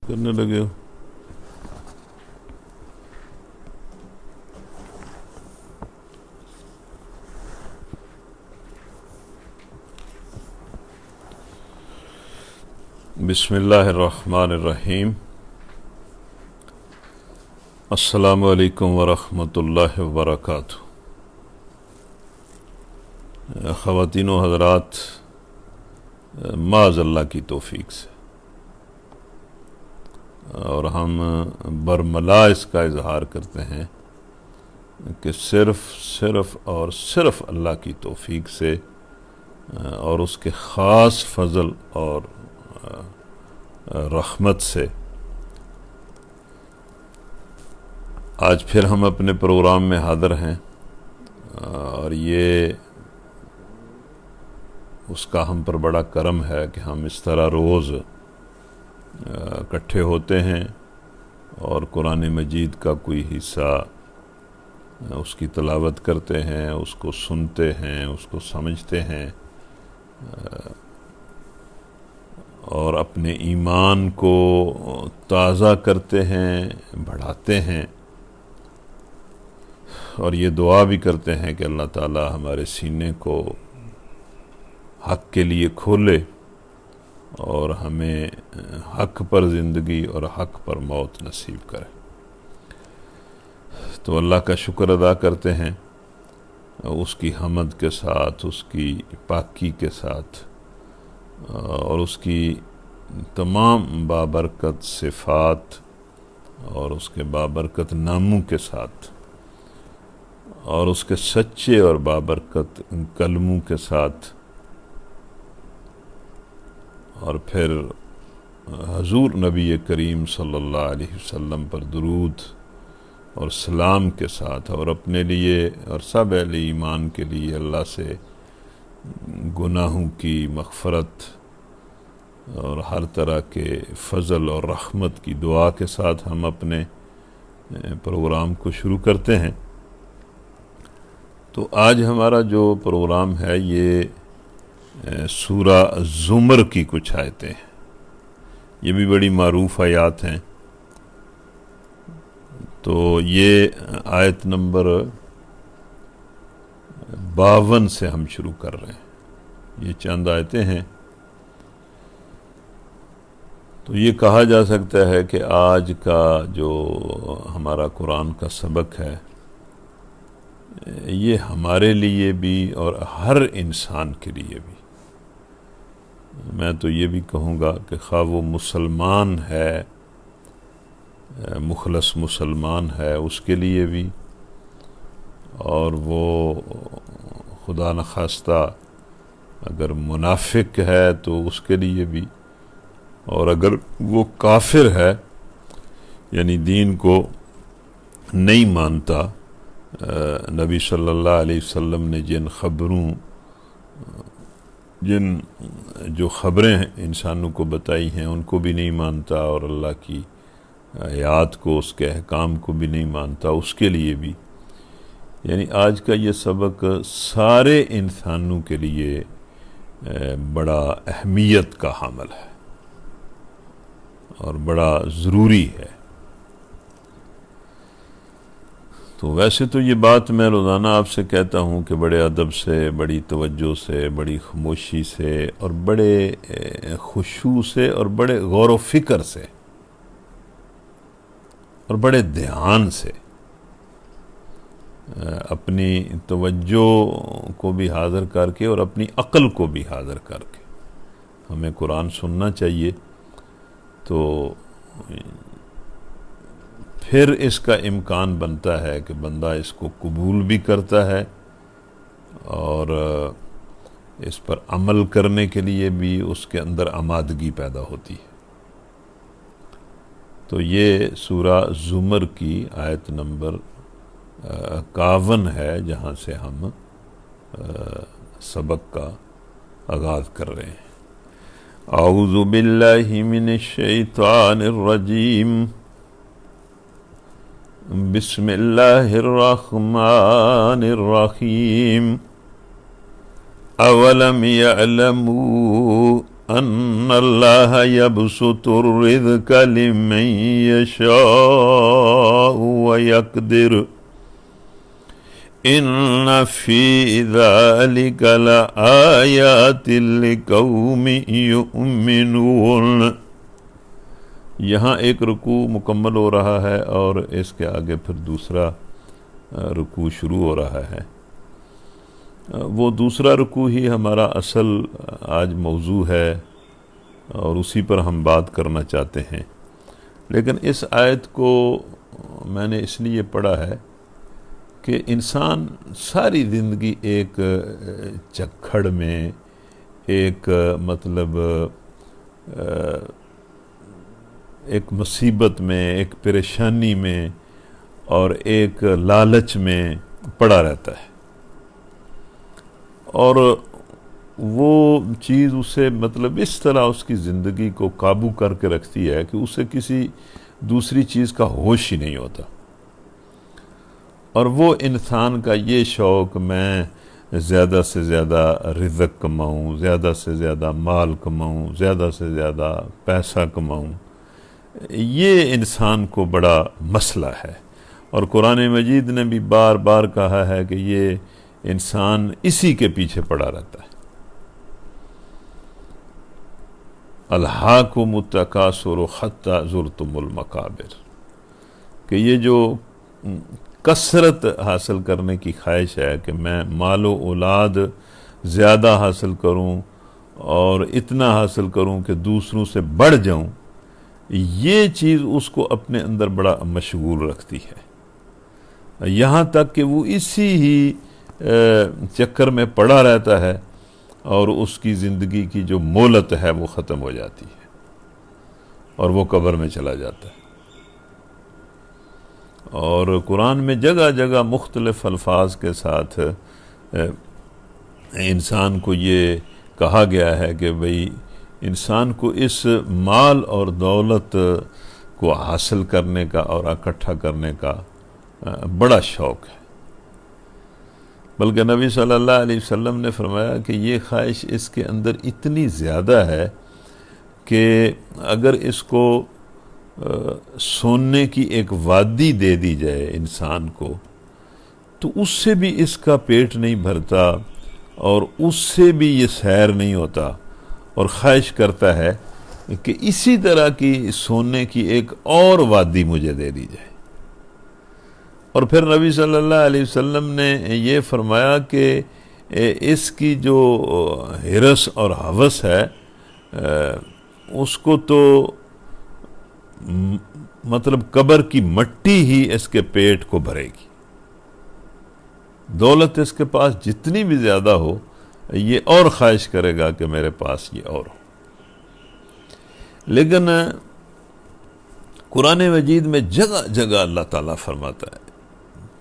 کرنے لگے ہو؟ بسم اللہ الرحمن الرحیم۔ السلام علیکم ورحمۃ اللہ وبرکاتہ۔ خواتین و حضرات، معاذ اللہ کی توفیق سے اور ہم برملا اس کا اظہار کرتے ہیں کہ صرف اور صرف اللہ کی توفیق سے اور اس کے خاص فضل اور رحمت سے آج پھر ہم اپنے پروگرام میں حاضر ہیں، اور یہ اس کا ہم پر بڑا کرم ہے کہ ہم اس طرح روز اکٹھے ہوتے ہیں اور قرآن مجید کا کوئی حصہ اس کی تلاوت کرتے ہیں، اس کو سنتے ہیں، اس کو سمجھتے ہیں اور اپنے ایمان کو تازہ کرتے ہیں، بڑھاتے ہیں، اور یہ دعا بھی کرتے ہیں کہ اللہ تعالی ہمارے سینے کو حق کے لیے کھولے اور ہمیں حق پر زندگی اور حق پر موت نصیب کرے۔ تو اللہ کا شکر ادا کرتے ہیں اس کی حمد کے ساتھ، اس کی پاکی کے ساتھ اور اس کی تمام بابرکت صفات اور اس کے بابرکت ناموں کے ساتھ اور اس کے سچے اور بابرکت کلموں کے ساتھ، اور پھر حضور نبی کریم صلی اللہ علیہ وسلم پر درود اور سلام کے ساتھ، اور اپنے لیے اور سب اہل ایمان کے لیے اللہ سے گناہوں کی مغفرت اور ہر طرح کے فضل اور رحمت کی دعا کے ساتھ ہم اپنے پروگرام کو شروع کرتے ہیں۔ تو آج ہمارا جو پروگرام ہے یہ سورہ زمر کی کچھ آیتیں ہیں۔ یہ بھی بڑی معروف آیات ہیں۔ تو یہ آیت نمبر 52 سے ہم شروع کر رہے ہیں۔ یہ چند آیتیں ہیں۔ تو یہ کہا جا سکتا ہے کہ آج کا جو ہمارا قرآن کا سبق ہے یہ ہمارے لیے بھی اور ہر انسان کے لیے بھی، میں تو یہ بھی کہوں گا کہ خواہ وہ مسلمان ہے، مخلص مسلمان ہے، اس کے لیے بھی، اور وہ خدا نخواستہ اگر منافق ہے تو اس کے لیے بھی، اور اگر وہ کافر ہے یعنی دین کو نہیں مانتا، نبی صلی اللہ علیہ وسلم نے جن جو خبریں انسانوں کو بتائی ہیں ان کو بھی نہیں مانتا، اور اللہ کی آیات کو، اس کے احکام کو بھی نہیں مانتا، اس کے لیے بھی، یعنی آج کا یہ سبق سارے انسانوں کے لیے بڑا اہمیت کا حامل ہے اور بڑا ضروری ہے۔ تو ویسے تو یہ بات میں روزانہ آپ سے کہتا ہوں کہ بڑے ادب سے، بڑی توجہ سے، بڑی خاموشی سے اور بڑے خشوع سے اور بڑے غور و فکر سے اور بڑے دھیان سے اپنی توجہ کو بھی حاضر کر کے اور اپنی عقل کو بھی حاضر کر کے ہمیں قرآن سننا چاہیے۔ تو پھر اس کا امکان بنتا ہے کہ بندہ اس کو قبول بھی کرتا ہے اور اس پر عمل کرنے کے لیے بھی اس کے اندر آمادگی پیدا ہوتی ہے۔ تو یہ سورہ زمر کی آیت نمبر 51 ہے جہاں سے ہم سبق کا آغاز کر رہے ہیں۔ اعوذ باللہ من الشیطان الرجیم، بسم اللہ الرحمن الرحیم۔ اولم یعلموا ان اللہ یبسط الرزق لمن یشاء ویقدر ان فی ذلک لآیات لقوم یؤمنون۔ یہاں ایک رکوع مکمل ہو رہا ہے اور اس کے آگے پھر دوسرا رکوع شروع ہو رہا ہے۔ وہ دوسرا رکوع ہی ہمارا اصل آج موضوع ہے اور اسی پر ہم بات کرنا چاہتے ہیں، لیکن اس آیت کو میں نے اس لیے پڑھا ہے کہ انسان ساری زندگی ایک چکھڑ میں، ایک ایک مصیبت میں، ایک پریشانی میں اور ایک لالچ میں پڑا رہتا ہے، اور وہ چیز اسے اس طرح اس کی زندگی کو قابو کر کے رکھتی ہے کہ اسے کسی دوسری چیز کا ہوش ہی نہیں ہوتا۔ اور وہ انسان کا یہ شوق، میں زیادہ سے زیادہ رزق کماؤں، زیادہ سے زیادہ مال کماؤں، زیادہ سے زیادہ پیسہ کماؤں، یہ انسان کو بڑا مسئلہ ہے، اور قرآن مجید نے بھی بار بار کہا ہے کہ یہ انسان اسی کے پیچھے پڑا رہتا ہے۔ الہاکم التکاثر حتی زرتم المقابر، کہ یہ جو کثرت حاصل کرنے کی خواہش ہے کہ میں مال و اولاد زیادہ حاصل کروں اور اتنا حاصل کروں کہ دوسروں سے بڑھ جاؤں، یہ چیز اس کو اپنے اندر بڑا مشغول رکھتی ہے، یہاں تک کہ وہ اسی ہی چکر میں پڑا رہتا ہے اور اس کی زندگی کی جو مہلت ہے وہ ختم ہو جاتی ہے اور وہ قبر میں چلا جاتا ہے۔ اور قرآن میں جگہ جگہ مختلف الفاظ کے ساتھ انسان کو یہ کہا گیا ہے کہ بھئی انسان کو اس مال اور دولت کو حاصل کرنے کا اور اکٹھا کرنے کا بڑا شوق ہے، بلکہ نبی صلی اللہ علیہ وسلم نے فرمایا کہ یہ خواہش اس کے اندر اتنی زیادہ ہے کہ اگر اس کو سونے کی ایک وادی دے دی جائے انسان کو تو اس سے بھی اس کا پیٹ نہیں بھرتا اور اس سے بھی یہ سیر نہیں ہوتا، اور خواہش کرتا ہے کہ اسی طرح کی سونے کی ایک اور وادی مجھے دے دی جائے۔ اور پھر نبی صلی اللہ علیہ وسلم نے یہ فرمایا کہ اس کی جو ہرس اور ہوس ہے اس کو تو قبر کی مٹی ہی اس کے پیٹ کو بھرے گی، دولت اس کے پاس جتنی بھی زیادہ ہو یہ اور خواہش کرے گا کہ میرے پاس یہ اور ہو۔ لیکن قرآن مجید میں جگہ جگہ اللہ تعالیٰ فرماتا ہے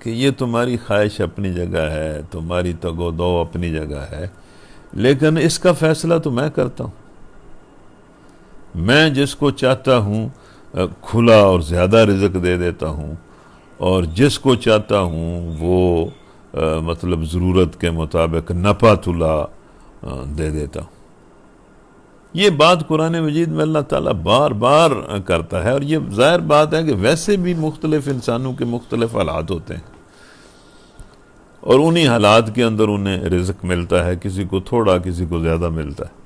کہ یہ تمہاری خواہش اپنی جگہ ہے، تمہاری تگ و دو اپنی جگہ ہے، لیکن اس کا فیصلہ تو میں کرتا ہوں، میں جس کو چاہتا ہوں کھلا اور زیادہ رزق دے دیتا ہوں، اور جس کو چاہتا ہوں وہ ضرورت کے مطابق نپا تلا دے دیتا ہوں۔ یہ بات قرآن مجید میں اللہ تعالیٰ بار بار کرتا ہے، اور یہ ظاہر بات ہے کہ ویسے بھی مختلف انسانوں کے مختلف حالات ہوتے ہیں، اور انہی حالات کے اندر انہیں رزق ملتا ہے، کسی کو تھوڑا کسی کو زیادہ ملتا ہے۔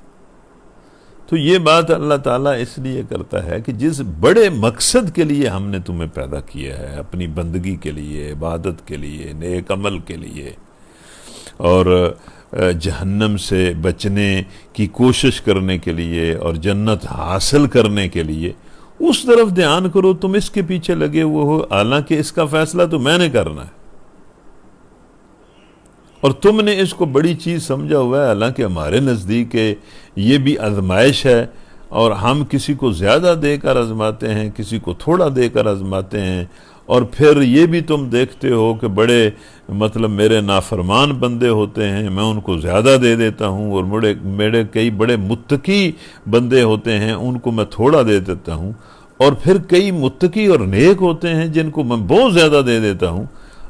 تو یہ بات اللہ تعالیٰ اس لیے کرتا ہے کہ جس بڑے مقصد کے لیے ہم نے تمہیں پیدا کیا ہے، اپنی بندگی کے لیے، عبادت کے لیے، نیک عمل کے لیے، اور جہنم سے بچنے کی کوشش کرنے کے لیے اور جنت حاصل کرنے کے لیے، اس طرف دھیان کرو، تم اس کے پیچھے لگے ہوئے ہو، حالانکہ اس کا فیصلہ تو میں نے کرنا ہے، اور تم نے اس کو بڑی چیز سمجھا ہوا ہے، حالانکہ ہمارے نزدیک یہ بھی آزمائش ہے، اور ہم کسی کو زیادہ دے کر آزماتے ہیں، کسی کو تھوڑا دے کر آزماتے ہیں، اور پھر یہ بھی تم دیکھتے ہو کہ بڑے میرے نافرمان بندے ہوتے ہیں، میں ان کو زیادہ دے دیتا ہوں، اور میرے کئی بڑے متقی بندے ہوتے ہیں، ان کو میں تھوڑا دے دیتا ہوں، اور پھر کئی متقی اور نیک ہوتے ہیں جن کو میں بہت زیادہ دے دیتا ہوں،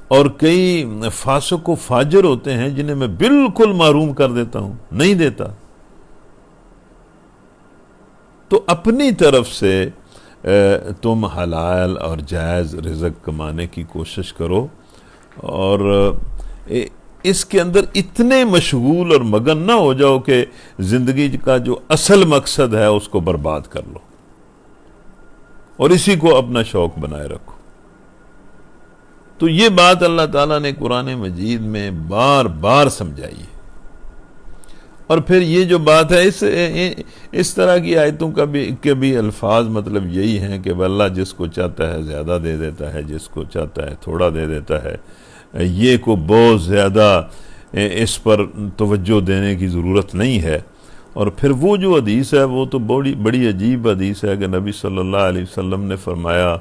اور کئی فاسق و فاجر ہوتے ہیں جنہیں میں بالکل محروم کر دیتا ہوں، نہیں دیتا۔ تو اپنی طرف سے تم حلال اور جائز رزق کمانے کی کوشش کرو، اور اس کے اندر اتنے مشغول اور مگن نہ ہو جاؤ کہ زندگی کا جو اصل مقصد ہے اس کو برباد کر لو اور اسی کو اپنا شوق بنائے رکھو۔ تو یہ بات اللہ تعالیٰ نے قرآن مجید میں بار بار سمجھائی ہے۔ اور پھر یہ جو بات ہے اس طرح کی آیتوں کے بھی الفاظ مطلب یہی ہیں کہ اللہ جس کو چاہتا ہے زیادہ دے دیتا ہے، جس کو چاہتا ہے تھوڑا دے دیتا ہے، یہ کو بہت زیادہ اس پر توجہ دینے کی ضرورت نہیں ہے۔ اور پھر وہ جو حدیث ہے وہ تو بڑی عجیب حدیث ہے کہ نبی صلی اللہ علیہ وسلم نے فرمایا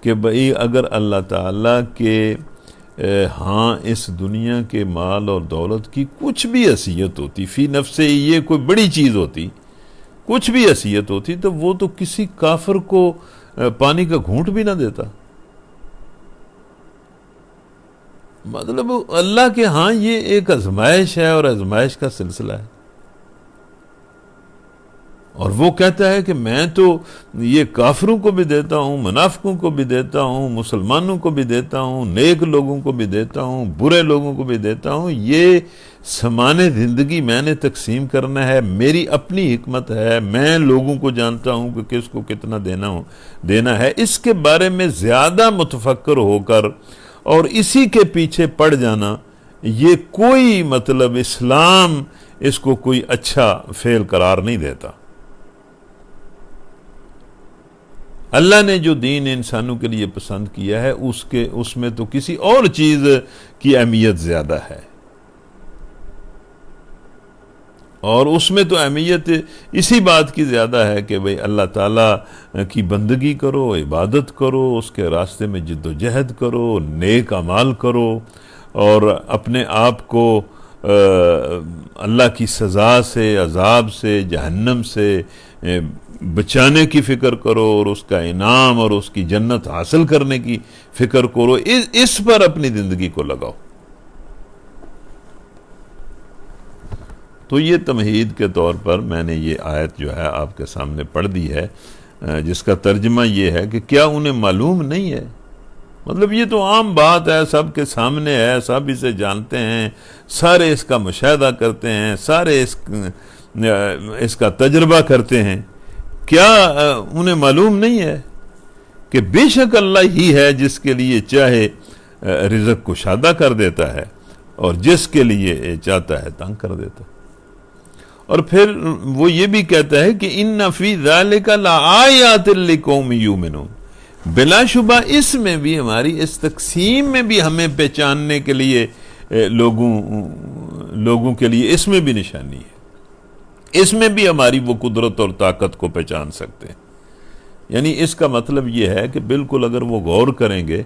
کہ بھئی اگر اللہ تعالیٰ کے ہاں اس دنیا کے مال اور دولت کی کچھ بھی حیثیت ہوتی، فی نفس یہ کوئی بڑی چیز ہوتی، کچھ بھی حیثیت ہوتی، تو وہ تو کسی کافر کو پانی کا گھونٹ بھی نہ دیتا۔ مطلب اللہ کے ہاں یہ ایک آزمائش ہے اور آزمائش کا سلسلہ ہے، اور وہ کہتا ہے کہ میں تو یہ کافروں کو بھی دیتا ہوں، منافقوں کو بھی دیتا ہوں، مسلمانوں کو بھی دیتا ہوں، نیک لوگوں کو بھی دیتا ہوں، برے لوگوں کو بھی دیتا ہوں، یہ سامان زندگی میں نے تقسیم کرنا ہے، میری اپنی حکمت ہے، میں لوگوں کو جانتا ہوں کہ کس کو کتنا دینا ہے۔ اس کے بارے میں زیادہ متفکر ہو کر اور اسی کے پیچھے پڑ جانا، یہ کوئی مطلب اسلام اس کو کوئی اچھا فعل قرار نہیں دیتا۔ اللہ نے جو دین انسانوں کے لیے پسند کیا ہے اس میں تو کسی اور چیز کی اہمیت زیادہ ہے، اور اس میں تو اہمیت اسی بات کی زیادہ ہے کہ بھئی اللہ تعالیٰ کی بندگی کرو، عبادت کرو، اس کے راستے میں جد و جہد کرو، نیک اعمال کرو، اور اپنے آپ کو اللہ کی سزا سے، عذاب سے، جہنم سے بچانے کی فکر کرو، اور اس کا انعام اور اس کی جنت حاصل کرنے کی فکر کرو، اس پر اپنی زندگی کو لگاؤ۔ تو یہ تمہید کے طور پر میں نے یہ آیت جو ہے آپ کے سامنے پڑھ دی ہے، جس کا ترجمہ یہ ہے کہ کیا انہیں معلوم نہیں ہے؟ مطلب یہ تو عام بات ہے، سب کے سامنے ہے، سب اسے جانتے ہیں، سارے اس کا مشاہدہ کرتے ہیں، سارے اس کا تجربہ کرتے ہیں۔ کیا انہیں معلوم نہیں ہے کہ بے شک اللہ ہی ہے جس کے لیے چاہے رزق کشادہ کر دیتا ہے اور جس کے لیے چاہتا ہے تنگ کر دیتا ہے۔ اور پھر وہ یہ بھی کہتا ہے کہ ان فی ذالک لآیات لقوم یؤمنون، بلا شبہ اس میں بھی ہماری اس تقسیم میں بھی ہمیں پہچاننے کے لیے لوگوں کے لیے اس میں بھی نشانی ہے، اس میں بھی ہماری وہ قدرت اور طاقت کو پہچان سکتے ہیں۔ یعنی اس کا مطلب یہ ہے کہ بالکل اگر وہ غور کریں گے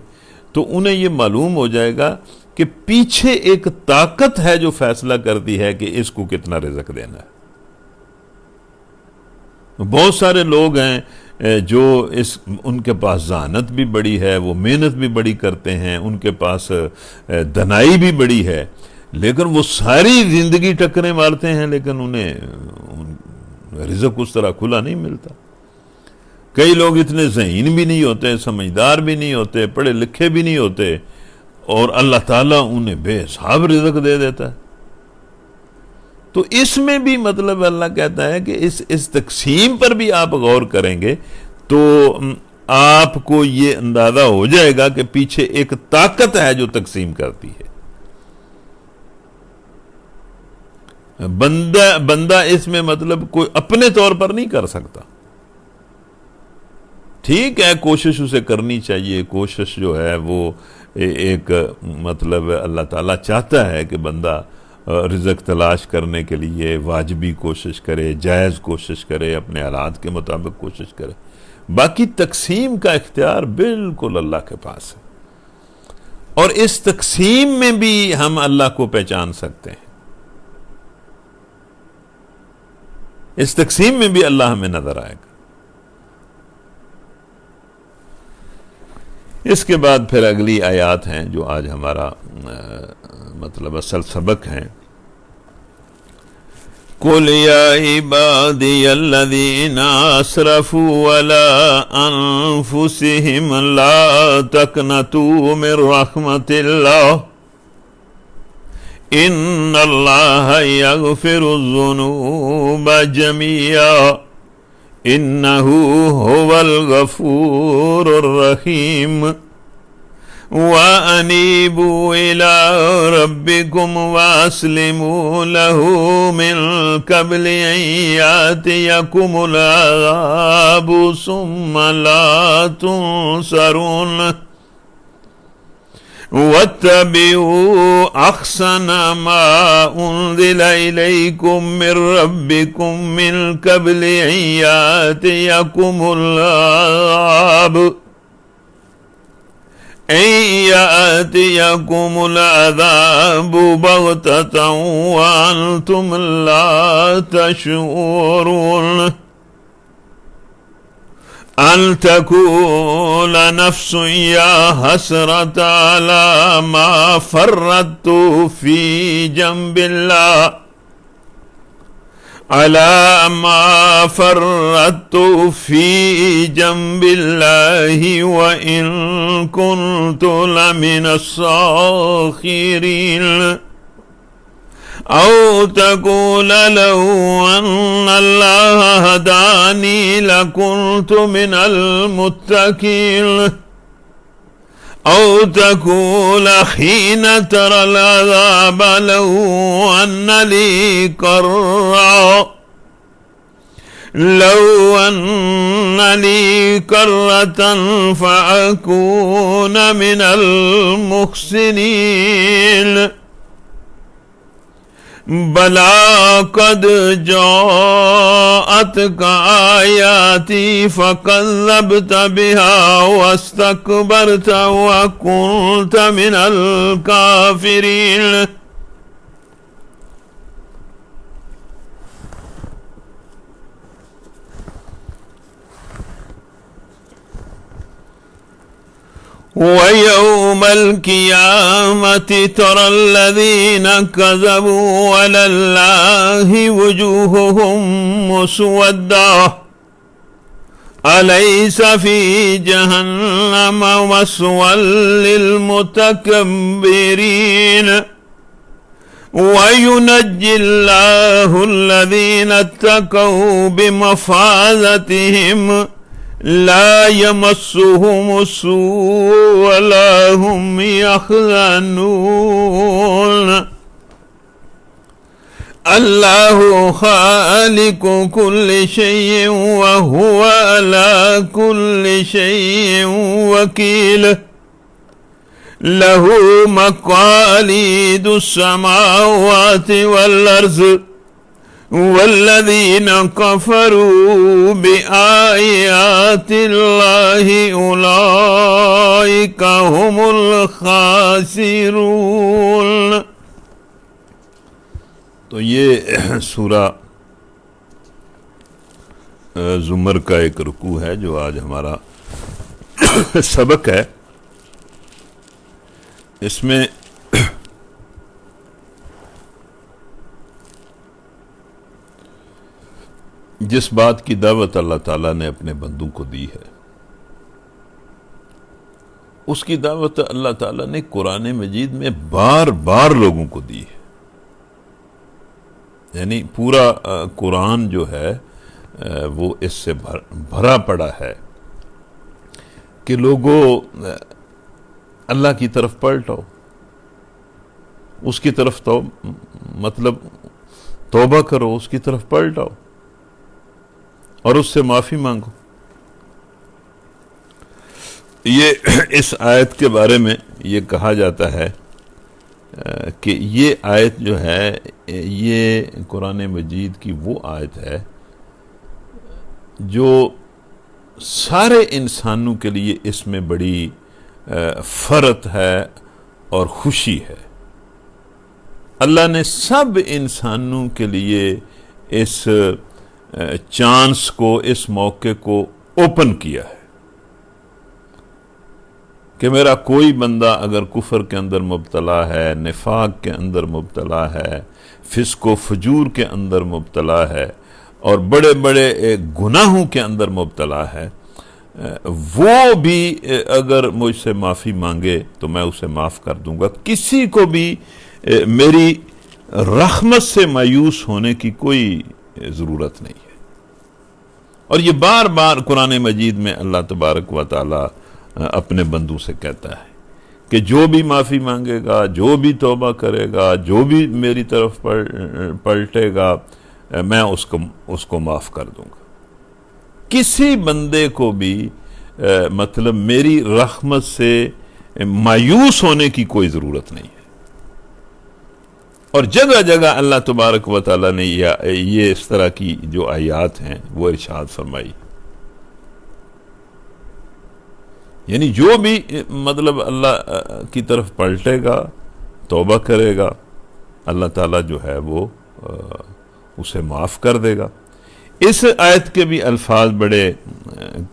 تو انہیں یہ معلوم ہو جائے گا کہ پیچھے ایک طاقت ہے جو فیصلہ کرتی ہے کہ اس کو کتنا رزق دینا ہے۔ بہت سارے لوگ ہیں جو ان کے پاس ذہانت بھی بڑی ہے، وہ محنت بھی بڑی کرتے ہیں، ان کے پاس دنائی بھی بڑی ہے، لیکن وہ ساری زندگی ٹکریں مارتے ہیں، لیکن انہیں رزق اس طرح کھلا نہیں ملتا۔ کئی لوگ اتنے ذہین بھی نہیں ہوتے، سمجھدار بھی نہیں ہوتے، پڑھے لکھے بھی نہیں ہوتے، اور اللہ تعالیٰ انہیں بے حساب رزق دے دیتا ہے۔ تو اس میں بھی مطلب اللہ کہتا ہے کہ اس تقسیم پر بھی آپ غور کریں گے تو آپ کو یہ اندازہ ہو جائے گا کہ پیچھے ایک طاقت ہے جو تقسیم کرتی ہے۔ بندہ اس میں مطلب کوئی اپنے طور پر نہیں کر سکتا۔ ٹھیک ہے، کوشش اسے کرنی چاہیے، کوشش جو ہے وہ ایک مطلب اللہ تعالیٰ چاہتا ہے کہ بندہ رزق تلاش کرنے کے لیے واجبی کوشش کرے، جائز کوشش کرے، اپنے حالات کے مطابق کوشش کرے۔ باقی تقسیم کا اختیار بالکل اللہ کے پاس ہے، اور اس تقسیم میں بھی ہم اللہ کو پہچان سکتے ہیں، اس تقسیم میں بھی اللہ ہمیں نظر آئے گا۔ اس کے بعد پھر اگلی آیات ہیں جو آج ہمارا مطلب اصل سبق ہیں۔ قل يا عبادي الذين أسرفوا على أنفسهم لا تقنطوا من رحمة الله إن الله يغفر الذنوب جميعا إنه هو الغفور الرحيم وأنيبوا إلى ربكم وأسلموا له من قبل أن يأتيكم العذاب ثم لا تنصرون واتبعوا أحسن ما أنزل إليكم من ربكم من قبل أن يأتيكم العذاب بغتة وأنتم لا تشعرون أن تقول نفس يا حسرة على ما فرطت في جنب الله وإن كنت لمن الساخرين أو تقول لو أن الله هداني لكنت من المتقين أو تقول حين ترى العذاب لو أن لي كرة فأكون من المحسنين بلا قد جاءتك آياتي فكذبت بها واستكبرت وكنت من الكافرين ويوم القيامة ترى الذين كذبوا على الله وجوههم مسودة أليس في جهنم مثوى للمتكبرين وينجي الله الذين اتقوا بمفازتهم لا يمسهم السوء ولا هم يحزنون الله خالق كل شيء وهو على كل شيء وكيل له مقاليد السماوات والأرض والذين كفروا بآيات الله أولئك هم الخاسرون. تو یہ سورہ زمر کا ایک رکوع ہے جو آج ہمارا سبق ہے. اس میں جس بات کی دعوت اللہ تعالیٰ نے اپنے بندوں کو دی ہے اس کی دعوت اللہ تعالیٰ نے قرآن مجید میں بار بار لوگوں کو دی ہے. یعنی پورا قرآن جو ہے وہ اس سے بھرا پڑا ہے کہ لوگوں اللہ کی طرف پلٹو, اس کی طرف مطلب توبہ کرو, اس کی طرف پلٹو اور اس سے معافی مانگو. یہ اس آیت کے بارے میں یہ کہا جاتا ہے کہ یہ آیت جو ہے یہ قرآن مجید کی وہ آیت ہے جو سارے انسانوں کے لیے اس میں بڑی فرحت ہے اور خوشی ہے. اللہ نے سب انسانوں کے لیے اس چانس کو, اس موقع کو اوپن کیا ہے کہ میرا کوئی بندہ اگر کفر کے اندر مبتلا ہے، نفاق کے اندر مبتلا ہے، فسق و فجور کے اندر مبتلا ہے اور بڑے بڑے گناہوں کے اندر مبتلا ہے، وہ بھی اگر مجھ سے معافی مانگے تو میں اسے معاف کر دوں گا۔ کسی کو بھی میری رحمت سے مایوس ہونے کی کوئی ضرورت نہیں ہے۔ اور یہ بار بار قرآن مجید میں اللہ تبارک و تعالی اپنے بندوں سے کہتا ہے کہ جو بھی معافی مانگے گا، جو بھی توبہ کرے گا، جو بھی میری طرف پلٹے گا، میں اس کو معاف کر دوں گا۔ کسی بندے کو بھی مطلب میری رحمت سے مایوس ہونے کی کوئی ضرورت نہیں ہے۔ اور جگہ جگہ اللہ تبارک و تعالیٰ نے یہ اس طرح کی جو آیات ہیں وہ ارشاد فرمائی، یعنی جو بھی مطلب اللہ کی طرف پلٹے گا، توبہ کرے گا، اللہ تعالیٰ جو ہے وہ اسے معاف کر دے گا۔ اس آیت کے بھی الفاظ بڑے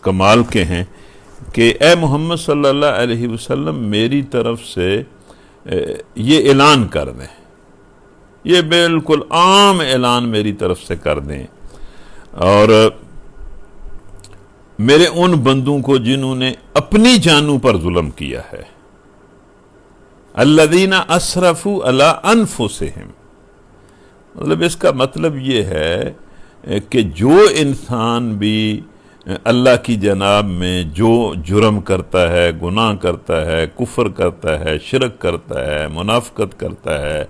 کمال کے ہیں کہ اے محمد صلی اللہ علیہ وسلم میری طرف سے یہ اعلان کر دیں، یہ بالکل عام اعلان میری طرف سے کر دیں، اور میرے ان بندوں کو جنہوں نے اپنی جانوں پر ظلم کیا ہے، الذین اسرفوا علی انفسہم، مطلب اس کا مطلب یہ ہے کہ جو انسان بھی اللہ کی جناب میں جو جرم کرتا ہے، گناہ کرتا ہے، کفر کرتا ہے، شرک کرتا ہے، منافقت کرتا ہے،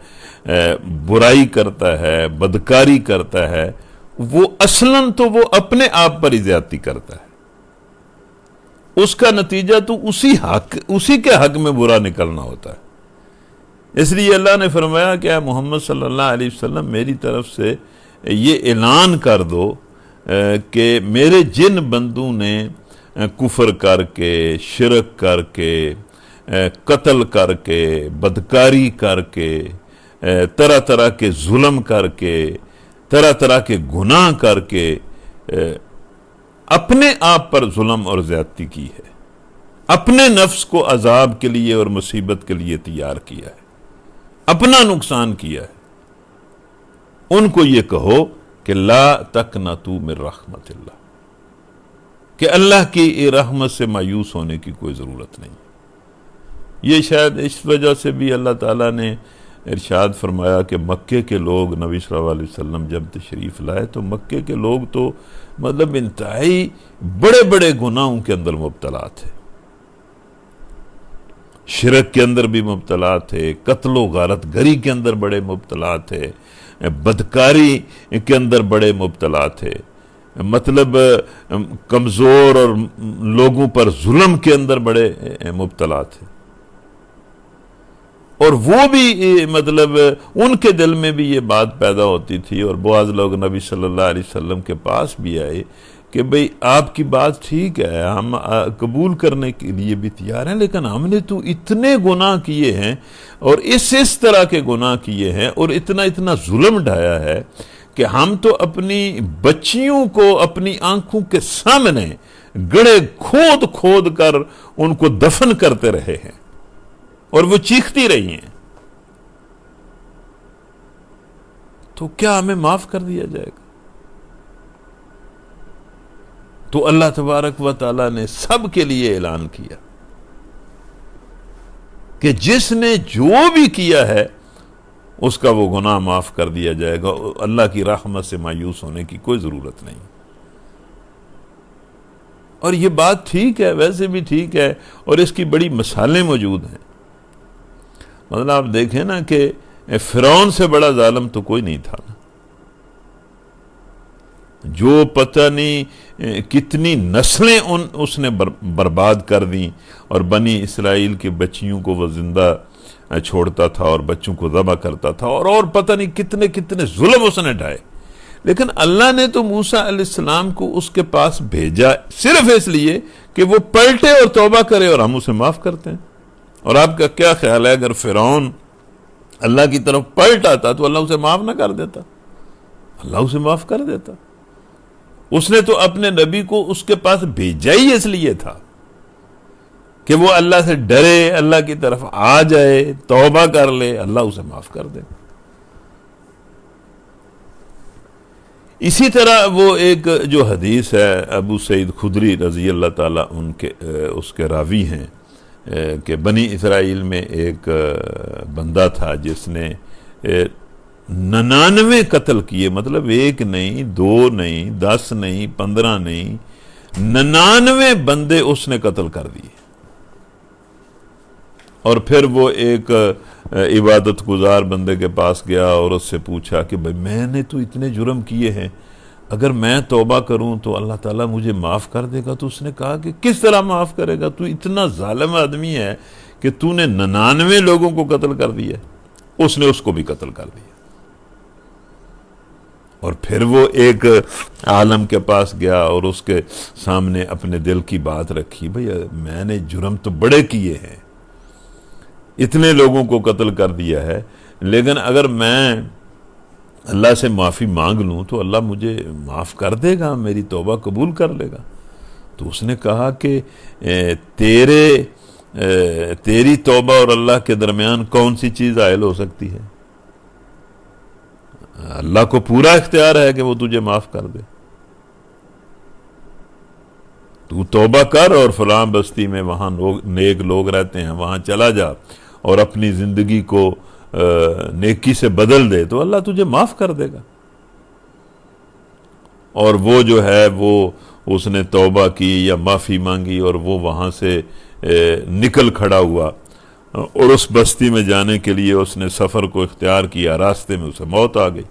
برائی کرتا ہے، بدکاری کرتا ہے، وہ اصلاً تو وہ اپنے آپ پر ہی زیادتی کرتا ہے، اس کا نتیجہ تو اسی کے حق میں برا نکلنا ہوتا ہے۔ اس لیے اللہ نے فرمایا کہ اے محمد صلی اللہ علیہ وسلم میری طرف سے یہ اعلان کر دو کہ میرے جن بندوں نے کفر کر کے، شرک کر کے، قتل کر کے، بدکاری کر کے، طرح طرح کے ظلم کر کے، طرح طرح کے گناہ کر کے اپنے آپ پر ظلم اور زیادتی کی ہے، اپنے نفس کو عذاب کے لیے اور مصیبت کے لیے تیار کیا ہے، اپنا نقصان کیا ہے، ان کو یہ کہو کہ لا تقنطوا من رحمت اللہ، کہ اللہ کی رحمت سے مایوس ہونے کی کوئی ضرورت نہیں۔ یہ شاید اس وجہ سے بھی اللہ تعالیٰ نے ارشاد فرمایا کہ مکے کے لوگ نبی صلی اللہ علیہ وسلم جب تشریف لائے تو مکے کے لوگ تو مطلب انتہائی بڑے بڑے گناہوں کے اندر مبتلا تھے، شرک کے اندر بھی مبتلا تھے، قتل و غارت گری کے اندر بڑے مبتلا تھے، بدکاری کے اندر بڑے مبتلا تھے، مطلب کمزور اور لوگوں پر ظلم کے اندر بڑے مبتلا تھے، اور وہ بھی مطلب ان کے دل میں بھی یہ بات پیدا ہوتی تھی، اور بعض لوگ نبی صلی اللہ علیہ وسلم کے پاس بھی آئے کہ بھئی آپ کی بات ٹھیک ہے، ہم قبول کرنے کے لیے بھی تیار ہیں، لیکن ہم نے تو اتنے گناہ کیے ہیں اور اس طرح کے گناہ کیے ہیں اور اتنا ظلم ڈھایا ہے کہ ہم تو اپنی بچیوں کو اپنی آنکھوں کے سامنے گڑھے کھود کر ان کو دفن کرتے رہے ہیں اور وہ چیختی رہی ہیں، تو کیا ہمیں معاف کر دیا جائے گا؟ تو اللہ تبارک و تعالیٰ نے سب کے لیے اعلان کیا کہ جس نے جو بھی کیا ہے اس کا وہ گناہ معاف کر دیا جائے گا، اللہ کی رحمت سے مایوس ہونے کی کوئی ضرورت نہیں۔ اور یہ بات ٹھیک ہے، ویسے بھی ٹھیک ہے، اور اس کی بڑی مثالیں موجود ہیں۔ مطلب آپ دیکھیں نا کہ فرعون سے بڑا ظالم تو کوئی نہیں تھا نا، جو پتہ نہیں کتنی نسلیں اس نے برباد کر دیں، اور بنی اسرائیل کے بچیوں کو وہ زندہ چھوڑتا تھا اور بچوں کو ذبح کرتا تھا، اور پتہ نہیں کتنے ظلم اس نے ڈھائے، لیکن اللہ نے تو موسیٰ علیہ السلام کو اس کے پاس بھیجا صرف اس لیے کہ وہ پلٹے اور توبہ کرے، اور ہم اسے معاف کرتے ہیں۔ اور آپ کا کیا خیال ہے اگر فرعون اللہ کی طرف پلٹ آتا تو اللہ اسے معاف نہ کر دیتا؟ اللہ اسے معاف کر دیتا۔ اس نے تو اپنے نبی کو اس کے پاس بھیجا ہی اس لیے تھا کہ وہ اللہ سے ڈرے، اللہ کی طرف آ جائے، توبہ کر لے، اللہ اسے معاف کر دے۔ اسی طرح وہ ایک جو حدیث ہے ابو سعید خدری رضی اللہ تعالیٰ اس کے راوی ہیں کہ بنی اسرائیل میں ایک بندہ تھا جس نے 99 قتل کیے، مطلب 1 نہیں، 2 نہیں، 10 نہیں، 15 نہیں، 99 بندے اس نے قتل کر دیے۔ اور پھر وہ ایک عبادت گزار بندے کے پاس گیا اور اس سے پوچھا کہ بھئی میں نے تو اتنے جرم کیے ہیں، اگر میں توبہ کروں تو اللہ تعالیٰ مجھے معاف کر دے گا؟ تو اس نے کہا کہ کس طرح معاف کرے گا؟ تو اتنا ظالم آدمی ہے کہ تو نے 99 لوگوں کو قتل کر دیا۔ اس نے اس کو بھی قتل کر دیا۔ اور پھر وہ ایک عالم کے پاس گیا اور اس کے سامنے اپنے دل کی بات رکھی، بھئی میں نے جرم تو بڑے کیے ہیں، اتنے لوگوں کو قتل کر دیا ہے، لیکن اگر میں اللہ سے معافی مانگ لوں تو اللہ مجھے معاف کر دے گا، میری توبہ قبول کر لے گا۔ تو اس نے کہا کہ تیری توبہ اور اللہ کے درمیان کون سی چیز حائل ہو سکتی ہے؟ اللہ کو پورا اختیار ہے کہ وہ تجھے معاف کر دے۔ تو توبہ کر اور فلاں بستی میں وہاں نیک لوگ رہتے ہیں، وہاں چلا جا اور اپنی زندگی کو نیکی سے بدل دے تو اللہ تجھے معاف کر دے گا۔ اور وہ جو ہے وہ اس نے توبہ کی یا معافی مانگی اور وہ وہاں سے نکل کھڑا ہوا اور اس بستی میں جانے کے لیے اس نے سفر کو اختیار کیا، راستے میں اسے موت آ گئی۔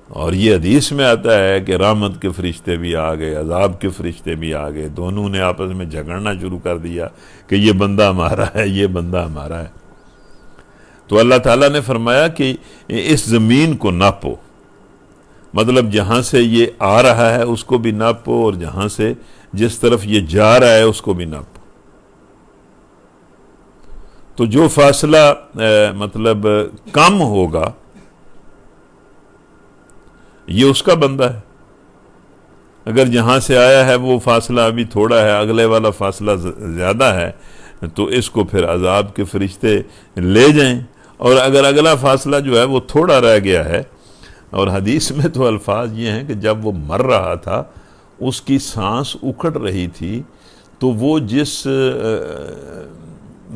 اور یہ حدیث میں آتا ہے کہ رحمت کے فرشتے بھی آ گئے، عذاب کے فرشتے بھی آ گئے، دونوں نے آپس میں جھگڑنا شروع کر دیا کہ یہ بندہ ہمارا ہے، یہ بندہ ہمارا ہے۔ تو اللہ تعالیٰ نے فرمایا کہ اس زمین کو ناپو، مطلب جہاں سے یہ آ رہا ہے اس کو بھی ناپو اور جہاں سے جس طرف یہ جا رہا ہے اس کو بھی ناپو۔ تو جو فاصلہ مطلب کم ہوگا یہ اس کا بندہ ہے، اگر جہاں سے آیا ہے وہ فاصلہ ابھی تھوڑا ہے، اگلے والا فاصلہ زیادہ ہے، تو اس کو پھر عذاب کے فرشتے لے جائیں۔ اور اگر اگلا فاصلہ جو ہے وہ تھوڑا رہ گیا ہے، اور حدیث میں تو الفاظ یہ ہیں کہ جب وہ مر رہا تھا اس کی سانس اکھڑ رہی تھی، تو وہ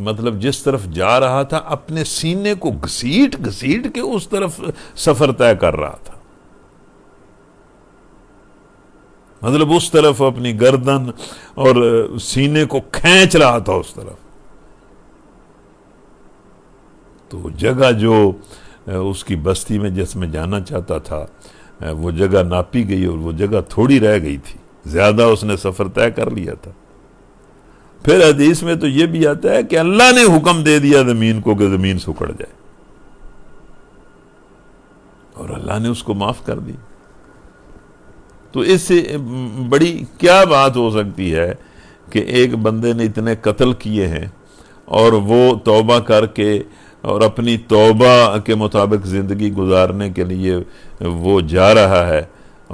مطلب جس طرف جا رہا تھا اپنے سینے کو گھسیٹ گھسیٹ کے اس طرف سفر طے کر رہا تھا، مطلب اس طرف اپنی گردن اور سینے کو کھینچ رہا تھا اس طرف۔ تو جگہ جو اس کی بستی میں جس میں جانا چاہتا تھا وہ جگہ ناپی گئی اور وہ جگہ تھوڑی رہ گئی تھی، زیادہ اس نے سفر طے کر لیا تھا۔ پھر حدیث میں تو یہ بھی آتا ہے کہ اللہ نے حکم دے دیا زمین کو کہ زمین سکڑ جائے، اور اللہ نے اس کو معاف کر دی۔ تو اس سے بڑی کیا بات ہو سکتی ہے کہ ایک بندے نے اتنے قتل کیے ہیں اور وہ توبہ کر کے اور اپنی توبہ کے مطابق زندگی گزارنے کے لیے وہ جا رہا ہے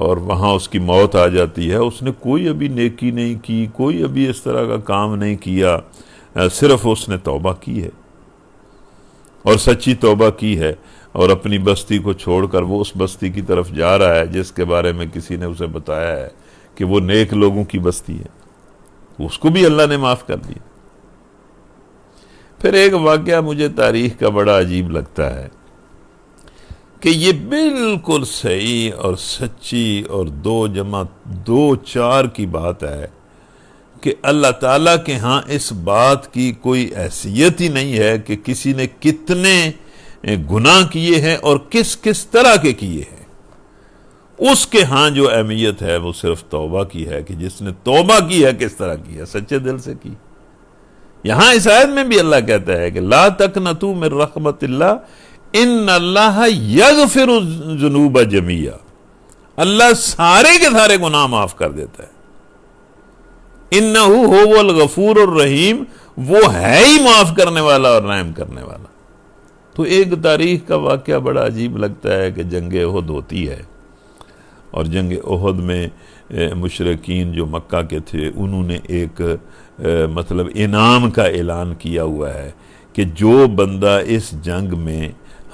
اور وہاں اس کی موت آ جاتی ہے، اس نے کوئی ابھی نیکی نہیں کی، کوئی ابھی اس طرح کا کام نہیں کیا، صرف اس نے توبہ کی ہے اور سچی توبہ کی ہے، اور اپنی بستی کو چھوڑ کر وہ اس بستی کی طرف جا رہا ہے جس کے بارے میں کسی نے اسے بتایا ہے کہ وہ نیک لوگوں کی بستی ہے، اس کو بھی اللہ نے معاف کر دیا۔ پھر ایک واقعہ مجھے تاریخ کا بڑا عجیب لگتا ہے کہ یہ بالکل صحیح اور سچی اور 2 + 2 4 کی بات ہے کہ اللہ تعالیٰ کے ہاں اس بات کی کوئی حیثیت ہی نہیں ہے کہ کسی نے کتنے گناہ کیے ہیں اور کس کس طرح کے کیے ہیں۔ اس کے ہاں جو اہمیت ہے وہ صرف توبہ کی ہے کہ جس نے توبہ کی ہے کس طرح کی ہے، سچے دل سے کی۔ یہاں اس آیت میں بھی اللہ کہتا ہے کہ لا تقنطوا من رحمت اللہ ان اللہ یغفر الذنوب جميعا، اللہ سارے کے سارے گناہ معاف کر دیتا ہے۔ انہ هو الغفور الرحیم، وہ ہے ہی معاف کرنے والا اور رحم کرنے والا۔ تو ایک تاریخ کا واقعہ بڑا عجیب لگتا ہے کہ جنگ احد ہوتی ہے، اور جنگ احد میں مشرکین جو مکہ کے تھے انہوں نے ایک مطلب انعام کا اعلان کیا ہوا ہے کہ جو بندہ اس جنگ میں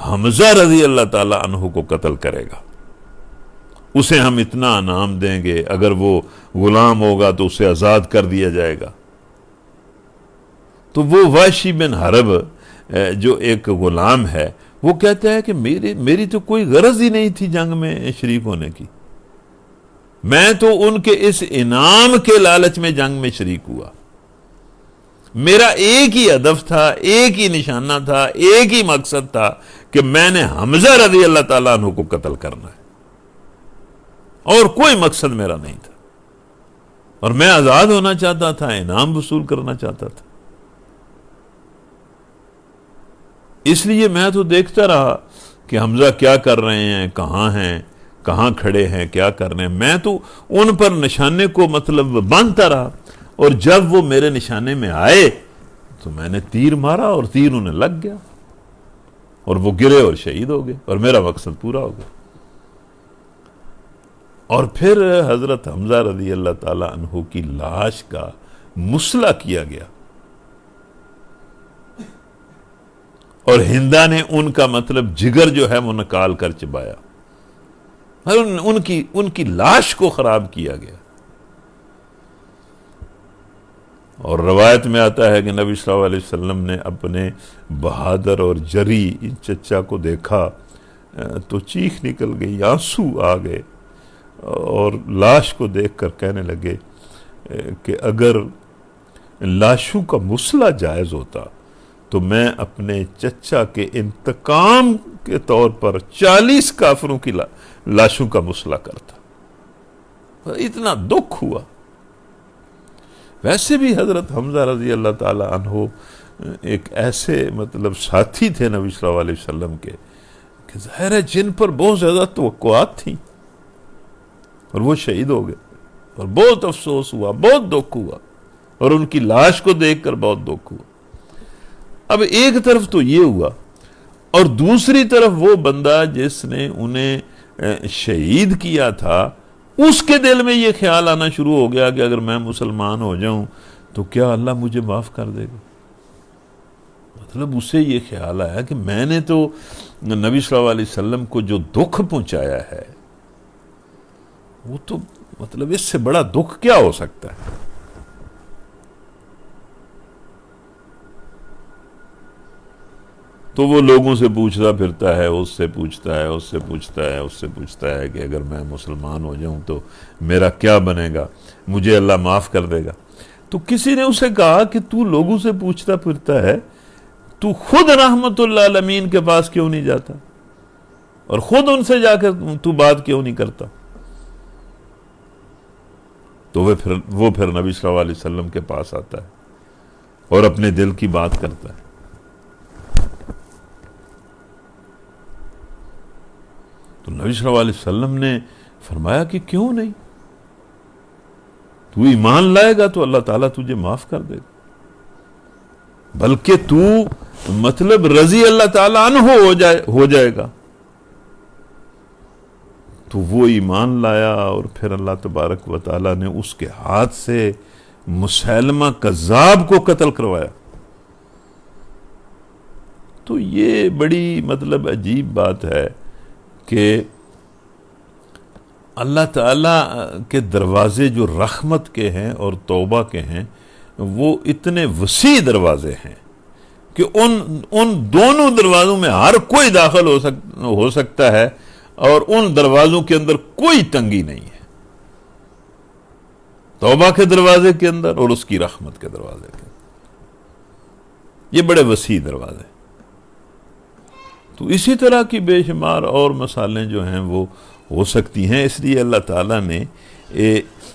حمزہ رضی اللہ تعالیٰ عنہ کو قتل کرے گا اسے ہم اتنا انعام دیں گے، اگر وہ غلام ہوگا تو اسے آزاد کر دیا جائے گا۔ تو وہ وحشی بن حرب جو ایک غلام ہے وہ کہتا ہے کہ میری تو کوئی غرض ہی نہیں تھی جنگ میں شریک ہونے کی، میں تو ان کے اس انعام کے لالچ میں جنگ میں شریک ہوا، میرا ایک ہی ہدف تھا، ایک ہی نشانہ تھا، ایک ہی مقصد تھا کہ میں نے حمزہ رضی اللہ تعالیٰ عنہ کو قتل کرنا ہے، اور کوئی مقصد میرا نہیں تھا، اور میں آزاد ہونا چاہتا تھا، انعام وصول کرنا چاہتا تھا۔ اس لیے میں تو دیکھتا رہا کہ حمزہ کیا کر رہے ہیں، کہاں کھڑے ہیں، کیا کر رہے ہیں، میں تو ان پر نشانے کو مطلب باندھتا رہا، اور جب وہ میرے نشانے میں آئے تو میں نے تیر مارا اور تیر انہیں لگ گیا اور وہ گرے اور شہید ہو گئے اور میرا مقصد پورا ہو گیا۔ اور پھر حضرت حمزہ رضی اللہ تعالیٰ عنہ کی لاش کا مسئلہ کیا گیا اور ہندا نے ان کا مطلب جگر جو ہے وہ نکال کر چبایا، ان کی لاش کو خراب کیا گیا۔ اور روایت میں آتا ہے کہ نبی صلی اللہ علیہ وسلم نے اپنے بہادر اور جری چچا کو دیکھا تو چیخ نکل گئی، آنسو آ گئے، اور لاش کو دیکھ کر کہنے لگے کہ اگر لاشوں کا مسئلہ جائز ہوتا تو میں اپنے چچا کے انتقام کے طور پر 40 کافروں کی لاشوں کا مسئلہ کرتا۔ اتنا دکھ ہوا۔ ویسے بھی حضرت حمزہ رضی اللہ تعالی عنہ ایک ایسے مطلب ساتھی تھے نبی صلی اللہ علیہ وسلم کے کہ ظاہر ہے جن پر بہت زیادہ توقعات تھیں، اور وہ شہید ہو گئے، اور بہت افسوس ہوا، بہت دکھ ہوا، اور ان کی لاش کو دیکھ کر بہت دکھ ہوا۔ اب ایک طرف تو یہ ہوا، اور دوسری طرف وہ بندہ جس نے انہیں شہید کیا تھا اس کے دل میں یہ خیال آنا شروع ہو گیا کہ اگر میں مسلمان ہو جاؤں تو کیا اللہ مجھے معاف کر دے گا۔ مطلب اسے یہ خیال آیا کہ میں نے تو نبی صلی اللہ علیہ وسلم کو جو دکھ پہنچایا ہے وہ تو مطلب اس سے بڑا دکھ کیا ہو سکتا ہے۔ تو وہ لوگوں سے پوچھتا پھرتا ہے، اس سے پوچھتا ہے کہ اگر میں مسلمان ہو جاؤں تو میرا کیا بنے گا، مجھے اللہ معاف کر دے گا۔ تو کسی نے اسے کہا کہ تو لوگوں سے پوچھتا پھرتا ہے، تو خود رحمت اللہ العالمین کے پاس کیوں نہیں جاتا اور خود ان سے جا کر تو بات کیوں نہیں کرتا؟ تو وہ پھر نبی صلی اللہ علیہ وسلم کے پاس آتا ہے اور اپنے دل کی بات کرتا ہے۔ تو نبی صلی اللہ علیہ وسلم نے فرمایا کہ کیوں نہیں، تو ایمان لائے گا تو اللہ تعالیٰ تجھے معاف کر دے گا، بلکہ تو مطلب رضی اللہ تعالیٰ عنہ ہو جائے گا۔ تو وہ ایمان لایا، اور پھر اللہ تبارک و تعالیٰ نے اس کے ہاتھ سے مسیلمہ کذاب کو قتل کروایا۔ تو یہ بڑی مطلب عجیب بات ہے کہ اللہ تعالیٰ کے دروازے جو رحمت کے ہیں اور توبہ کے ہیں وہ اتنے وسیع دروازے ہیں کہ ان دونوں دروازوں میں ہر کوئی داخل ہو سکتا ہے، اور ان دروازوں کے اندر کوئی تنگی نہیں ہے، توبہ کے دروازے کے اندر اور اس کی رحمت کے دروازے کے اندر۔ یہ بڑے وسیع دروازے۔ تو اسی طرح کی بے شمار اور مثالیں جو ہیں وہ ہو سکتی ہیں۔ اس لیے اللہ تعالیٰ نے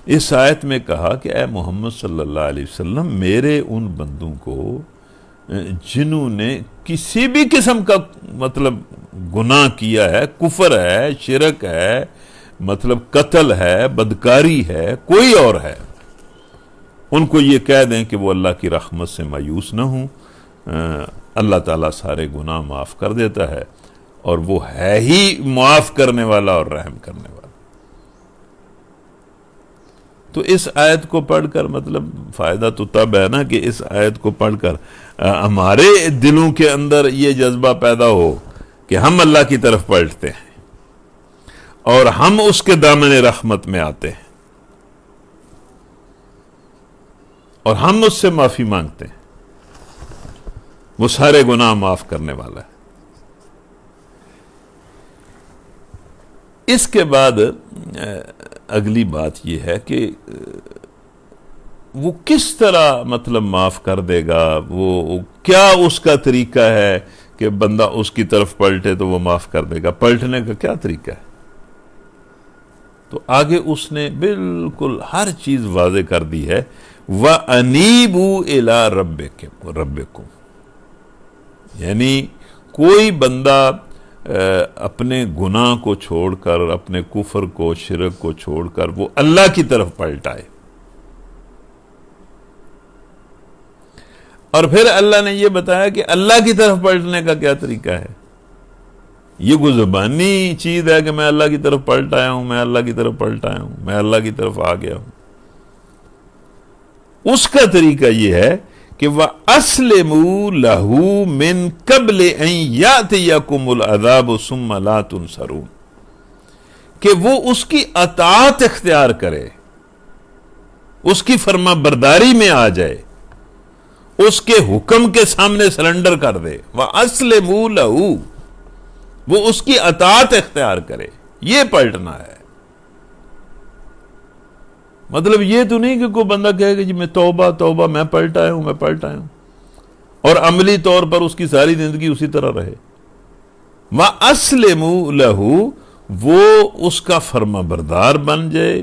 اس آیت میں کہا کہ اے محمد صلی اللہ علیہ وسلم میرے ان بندوں کو جنہوں نے کسی بھی قسم کا مطلب گناہ کیا ہے، کفر ہے، شرک ہے، مطلب قتل ہے، بدکاری ہے، کوئی اور ہے، ان کو یہ کہہ دیں کہ وہ اللہ کی رحمت سے مایوس نہ ہوں، اللہ تعالیٰ سارے گناہ معاف کر دیتا ہے، اور وہ ہے ہی معاف کرنے والا اور رحم کرنے والا۔ تو اس آیت کو پڑھ کر مطلب فائدہ تو تب ہے نا کہ اس آیت کو پڑھ کر ہمارے دلوں کے اندر یہ جذبہ پیدا ہو کہ ہم اللہ کی طرف پلٹتے ہیں اور ہم اس کے دامن رحمت میں آتے ہیں اور ہم اس سے معافی مانگتے ہیں. وہ سارے گناہ معاف کرنے والا ہے. اس کے بعد اگلی بات یہ ہے کہ وہ کس طرح مطلب معاف کر دے گا، وہ کیا اس کا طریقہ ہے کہ بندہ اس کی طرف پلٹے تو وہ معاف کر دے گا. پلٹنے کا کیا طریقہ ہے؟ تو آگے اس نے بالکل ہر چیز واضح کر دی ہے. وَأَنِيبُوا إِلَىٰ رَبِّكُمْ، یعنی کوئی بندہ اپنے گناہ کو چھوڑ کر، اپنے کفر کو، شرک کو چھوڑ کر وہ اللہ کی طرف پلٹ آئے. اور پھر اللہ نے یہ بتایا کہ اللہ کی طرف پلٹنے کا کیا طریقہ ہے. یہ کوئی زبانی چیز ہے کہ میں اللہ کی طرف پلٹ آیا ہوں، میں اللہ کی طرف پلٹ آیا ہوں، میں اللہ کی طرف آ گیا ہوں. اس کا طریقہ یہ ہے کہ وَأَسْلِمُوا لَهُ مِن قَبْلِ أَن يَأْتِيَكُمُ الْعَذَابُ ثُمَّ لَا تُنصَرُونَ، کہ وہ اس کی اطاعت اختیار کرے، اس کی فرما برداری میں آ جائے، اس کے حکم کے سامنے سرنڈر کر دے. وَأَسْلِمُوا لَهُ، وہ اس کی اطاعت اختیار کرے. یہ پلٹنا ہے. مطلب یہ تو نہیں کہ کوئی بندہ کہے کہ جی میں توبہ میں پلٹ آیا ہوں، میں پلٹ آیا ہوں، اور عملی طور پر اس کی ساری زندگی اسی طرح رہے. وَأَسْلِمُوا لَهُ، وہ اس کا فرما بردار بن جائے،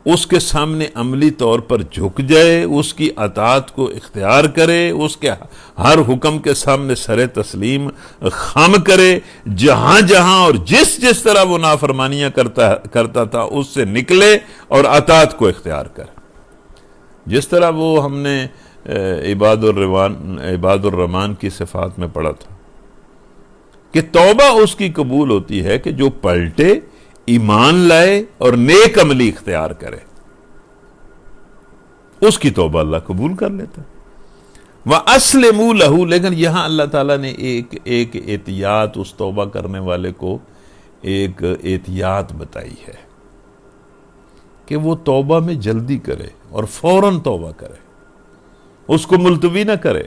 اس کے سامنے عملی طور پر جھک جائے، اس کی اطاعت کو اختیار کرے، اس کے ہر حکم کے سامنے سر تسلیم خم کرے، جہاں جہاں اور جس طرح وہ نافرمانیاں کرتا تھا اس سے نکلے اور اطاعت کو اختیار کرے. جس طرح وہ ہم نے عباد الرحمن کی صفات میں پڑھا تھا کہ توبہ اس کی قبول ہوتی ہے کہ جو پلٹے، ایمان لائے اور نیک عملی اختیار کرے، اس کی توبہ اللہ قبول کر لیتا. وَأَسْلِمُوا لَهُ، لیکن یہاں اللہ تعالیٰ نے ایک احتیاط اس توبہ کرنے والے کو ایک احتیاط بتائی ہے کہ وہ توبہ میں جلدی کرے اور فوراً توبہ کرے، اس کو ملتوی نہ کرے.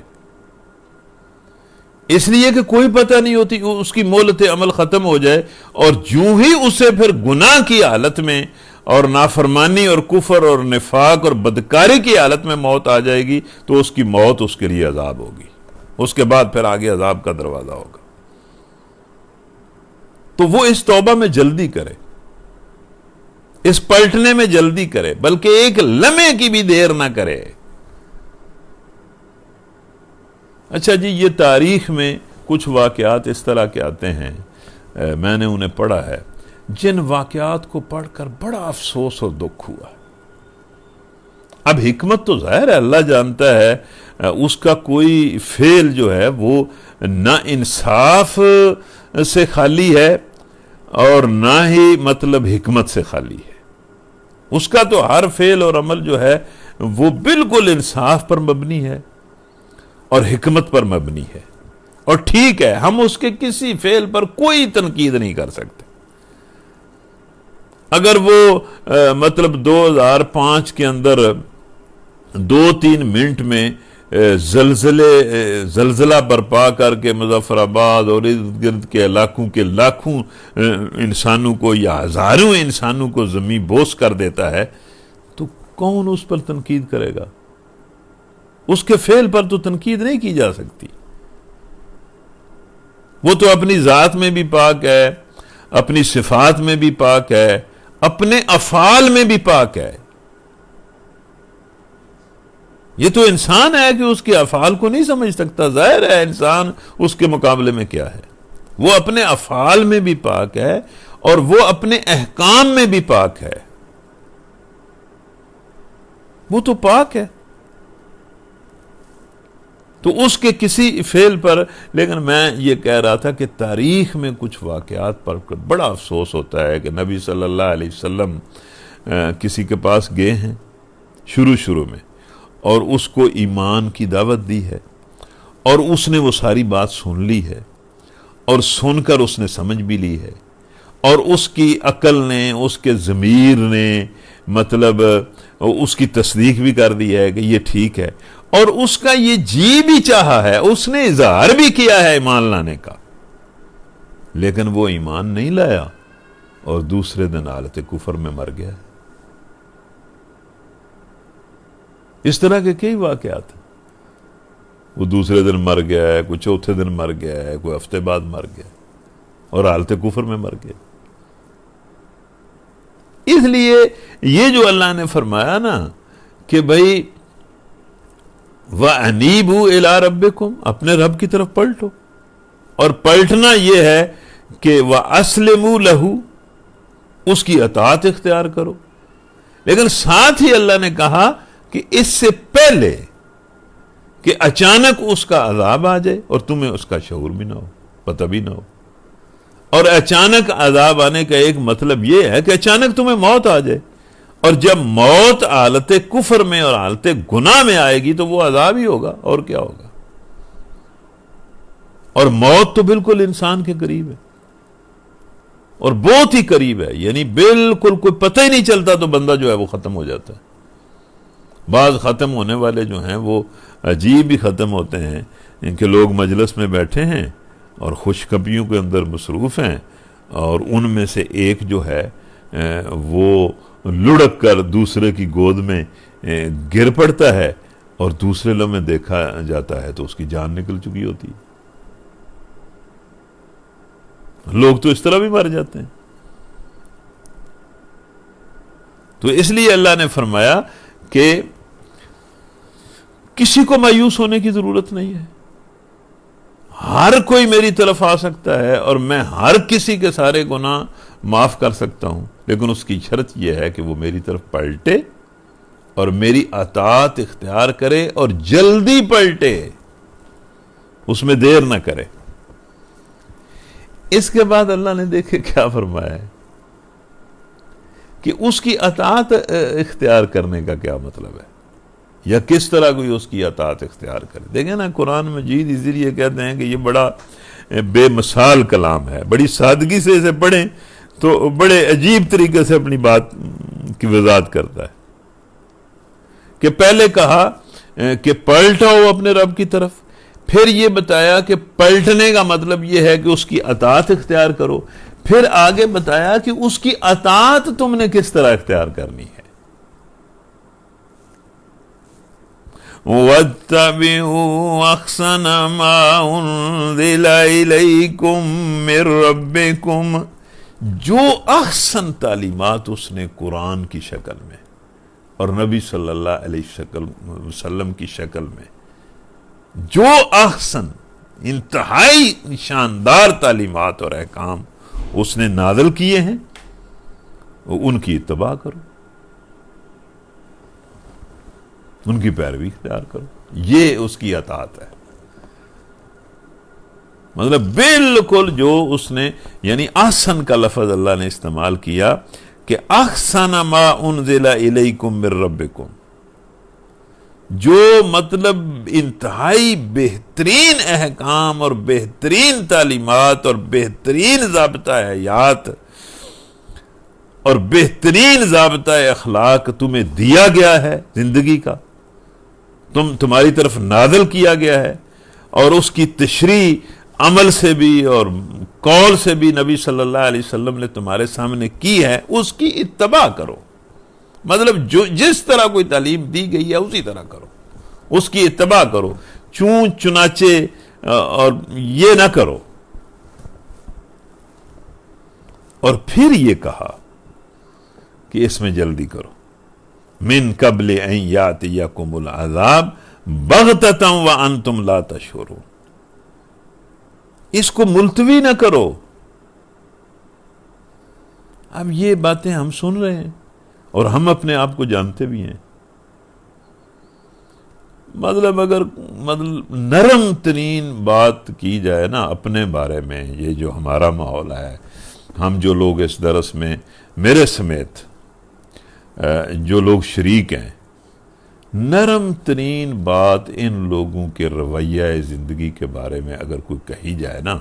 اس لیے کہ کوئی پتہ نہیں ہوتی اس کی مہلت عمل ختم ہو جائے اور جو ہی اسے پھر گناہ کی حالت میں اور نافرمانی اور کفر اور نفاق اور بدکاری کی حالت میں موت آ جائے گی تو اس کی موت اس کے لیے عذاب ہوگی. اس کے بعد پھر آگے عذاب کا دروازہ ہوگا. تو وہ اس توبہ میں جلدی کرے، اس پلٹنے میں جلدی کرے، بلکہ ایک لمحے کی بھی دیر نہ کرے. اچھا جی، یہ تاریخ میں کچھ واقعات اس طرح کے آتے ہیں، میں نے انہیں پڑھا ہے، جن واقعات کو پڑھ کر بڑا افسوس اور دکھ ہوا. اب حکمت تو ظاہر ہے، اللہ جانتا ہے، اس کا کوئی فعل جو ہے وہ نہ انصاف سے خالی ہے اور نہ ہی مطلب حکمت سے خالی ہے. اس کا تو ہر فعل اور عمل جو ہے وہ بالکل انصاف پر مبنی ہے اور حکمت پر مبنی ہے. اور ٹھیک ہے، ہم اس کے کسی فعل پر کوئی تنقید نہیں کر سکتے. اگر وہ مطلب 2005 کے اندر 2-3 منٹ میں زلزلہ برپا کر کے مظفر آباد اور ارد گرد کے علاقوں کے لاکھوں انسانوں کو یا ہزاروں انسانوں کو زمین بوس کر دیتا ہے تو کون اس پر تنقید کرے گا؟ اس کے فعل پر تو تنقید نہیں کی جا سکتی. وہ تو اپنی ذات میں بھی پاک ہے، اپنی صفات میں بھی پاک ہے، اپنے افعال میں بھی پاک ہے. یہ تو انسان ہے کہ اس کے افعال کو نہیں سمجھ سکتا. ظاہر ہے انسان اس کے مقابلے میں کیا ہے. وہ اپنے افعال میں بھی پاک ہے اور وہ اپنے احکام میں بھی پاک ہے. وہ تو پاک ہے. تو اس کے کسی فعل پر، لیکن میں یہ کہہ رہا تھا کہ تاریخ میں کچھ واقعات پر بڑا افسوس ہوتا ہے کہ نبی صلی اللہ علیہ وسلم کسی کے پاس گئے ہیں شروع میں اور اس کو ایمان کی دعوت دی ہے اور اس نے وہ ساری بات سن لی ہے اور سن کر اس نے سمجھ بھی لی ہے اور اس کی عقل نے، اس کے ضمیر نے مطلب اس کی تصدیق بھی کر دی ہے کہ یہ ٹھیک ہے، اور اس کا یہ جی بھی چاہا ہے، اس نے اظہار بھی کیا ہے ایمان لانے کا، لیکن وہ ایمان نہیں لایا اور دوسرے دن حالت کفر میں مر گیا۔ اس طرح کے کئی واقعات ہیں، وہ دوسرے دن مر گیا ہے، کوئی چوتھے دن مر گیا ہے، کوئی ہفتے بعد مر گیا اور حالت کفر میں مر گیا۔ اس لیے یہ جو اللہ نے فرمایا نا کہ بھئی وَأَنِيبُوا إِلَىٰ رَبِّكُمْ، اپنے رب کی طرف پلٹو، اور پلٹنا یہ ہے کہ وَأَسْلِمُوا لَهُ، اس کی اطاعت اختیار کرو، لیکن ساتھ ہی اللہ نے کہا کہ اس سے پہلے کہ اچانک اس کا عذاب آ جائے اور تمہیں اس کا شعور بھی نہ ہو، پتہ بھی نہ ہو۔ اور اچانک عذاب آنے کا ایک مطلب یہ ہے کہ اچانک تمہیں موت آ جائے، اور جب موت حالت کفر میں اور حالت گناہ میں آئے گی تو وہ عذاب ہی ہوگا، اور کیا ہوگا۔ اور موت تو بالکل انسان کے قریب ہے اور بہت ہی قریب ہے، یعنی بالکل کوئی پتہ ہی نہیں چلتا تو بندہ جو ہے وہ ختم ہو جاتا ہے۔ بعض ختم ہونے والے جو ہیں وہ عجیب ہی ختم ہوتے ہیں، ان کے لوگ مجلس میں بیٹھے ہیں اور خوشخبریوں کے اندر مصروف ہیں، اور ان میں سے ایک جو ہے وہ لڑک کر دوسرے کی گود میں گر پڑتا ہے اور دوسرے لمحے دیکھا جاتا ہے تو اس کی جان نکل چکی ہوتی ہے۔ لوگ تو اس طرح بھی مر جاتے ہیں۔ تو اس لیے اللہ نے فرمایا کہ کسی کو مایوس ہونے کی ضرورت نہیں ہے، ہر کوئی میری طرف آ سکتا ہے اور میں ہر کسی کے سارے گناہ معاف کر سکتا ہوں، لیکن اس کی شرط یہ ہے کہ وہ میری طرف پلٹے اور میری اطاعت اختیار کرے اور جلدی پلٹے، اس میں دیر نہ کرے۔ اس کے بعد اللہ نے دیکھے کیا فرمایا ہے کہ اس کی اطاعت اختیار کرنے کا کیا مطلب ہے، یا کس طرح کوئی اس کی اطاعت اختیار کرے۔ دیکھیں نا، قرآن مجید اسی لیے کہتے ہیں کہ یہ بڑا بے مثال کلام ہے، بڑی سادگی سے اسے پڑھیں تو بڑے عجیب طریقے سے اپنی بات کی وضاحت کرتا ہے کہ پہلے کہا کہ پلٹاؤ اپنے رب کی طرف، پھر یہ بتایا کہ پلٹنے کا مطلب یہ ہے کہ اس کی اطاعت اختیار کرو، پھر آگے بتایا کہ اس کی اطاعت تم نے کس طرح اختیار کرنی ہے۔ وَاتَّبِعُوا أَحْسَنَ مَا أُنزِلَ إِلَيْكُم مِّن رَّبِّكُمْ، جو احسن تعلیمات اس نے قرآن کی شکل میں اور نبی صلی اللہ علیہ وسلم کی شکل میں، جو احسن انتہائی شاندار تعلیمات اور احکام اس نے نازل کیے ہیں، ان کی اتباع کرو، ان کی پیروی اختیار کرو، یہ اس کی اطاعت ہے۔ مطلب بالکل جو اس نے، یعنی احسن کا لفظ اللہ نے استعمال کیا کہ احسن ما انزل الیکم من ربکم، جو مطلب انتہائی بہترین احکام اور بہترین تعلیمات اور بہترین ضابطہ حیات اور بہترین ضابطہ اخلاق تمہیں دیا گیا ہے زندگی کا، تمہاری طرف نازل کیا گیا ہے، اور اس کی تشریح عمل سے بھی اور قول سے بھی نبی صلی اللہ علیہ وسلم نے تمہارے سامنے کی ہے، اس کی اتباع کرو۔ مطلب جو جس طرح کوئی تعلیم دی گئی ہے اسی طرح کرو، اس کی اتباع کرو، چون چنانچے اور یہ نہ کرو۔ اور پھر یہ کہا کہ اس میں جلدی کرو، من قبل ان یاتیکم العذاب بغتۃ وانتم لا تشعرون، اس کو ملتوی نہ کرو۔ اب یہ باتیں ہم سن رہے ہیں اور ہم اپنے آپ کو جانتے بھی ہیں۔ مطلب اگر نرم ترین بات کی جائے نا اپنے بارے میں، یہ جو ہمارا ماحول ہے، ہم جو لوگ اس درس میں میرے سمیت جو لوگ شریک ہیں، نرم ترین بات ان لوگوں کے رویہ زندگی کے بارے میں اگر کوئی کہی جائے نا،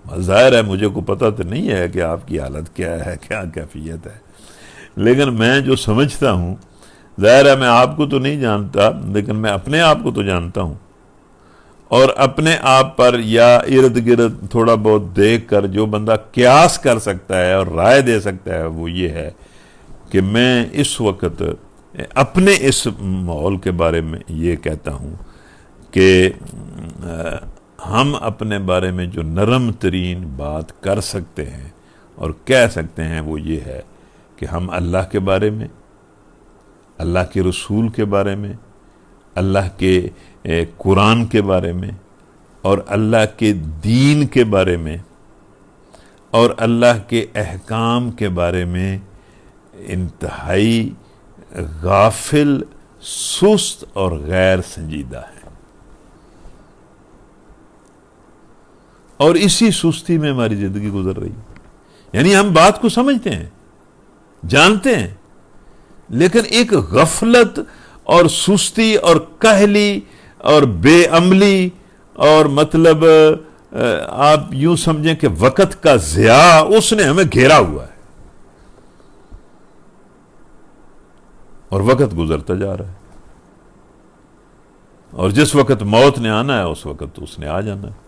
ظاہر ہے مجھے کو پتہ تو نہیں ہے کہ آپ کی حالت کیا ہے، کیا کیفیت ہے، لیکن میں جو سمجھتا ہوں، ظاہر ہے میں آپ کو تو نہیں جانتا، لیکن میں اپنے آپ کو تو جانتا ہوں، اور اپنے آپ پر یا ارد گرد تھوڑا بہت دیکھ کر جو بندہ قیاس کر سکتا ہے اور رائے دے سکتا ہے وہ یہ ہے کہ میں اس وقت اپنے اس ماحول کے بارے میں یہ کہتا ہوں کہ ہم اپنے بارے میں جو نرم ترین بات کر سکتے ہیں اور کہہ سکتے ہیں وہ یہ ہے کہ ہم اللہ کے بارے میں، اللہ کے رسول کے بارے میں، اللہ کے قرآن کے بارے میں اور اللہ کے دین کے بارے میں اور اللہ کے احکام کے بارے میں انتہائی غافل، سست اور غیر سنجیدہ ہے، اور اسی سستی میں ہماری زندگی گزر رہی ہے۔ یعنی ہم بات کو سمجھتے ہیں، جانتے ہیں، لیکن ایک غفلت اور سستی اور کاہلی اور بے عملی اور مطلب آپ یوں سمجھیں کہ وقت کا ضیاع اس نے ہمیں گھیرا ہوا ہے، اور وقت گزرتا جا رہا ہے، اور جس وقت موت نے آنا ہے اس وقت اس نے آ جانا ہے۔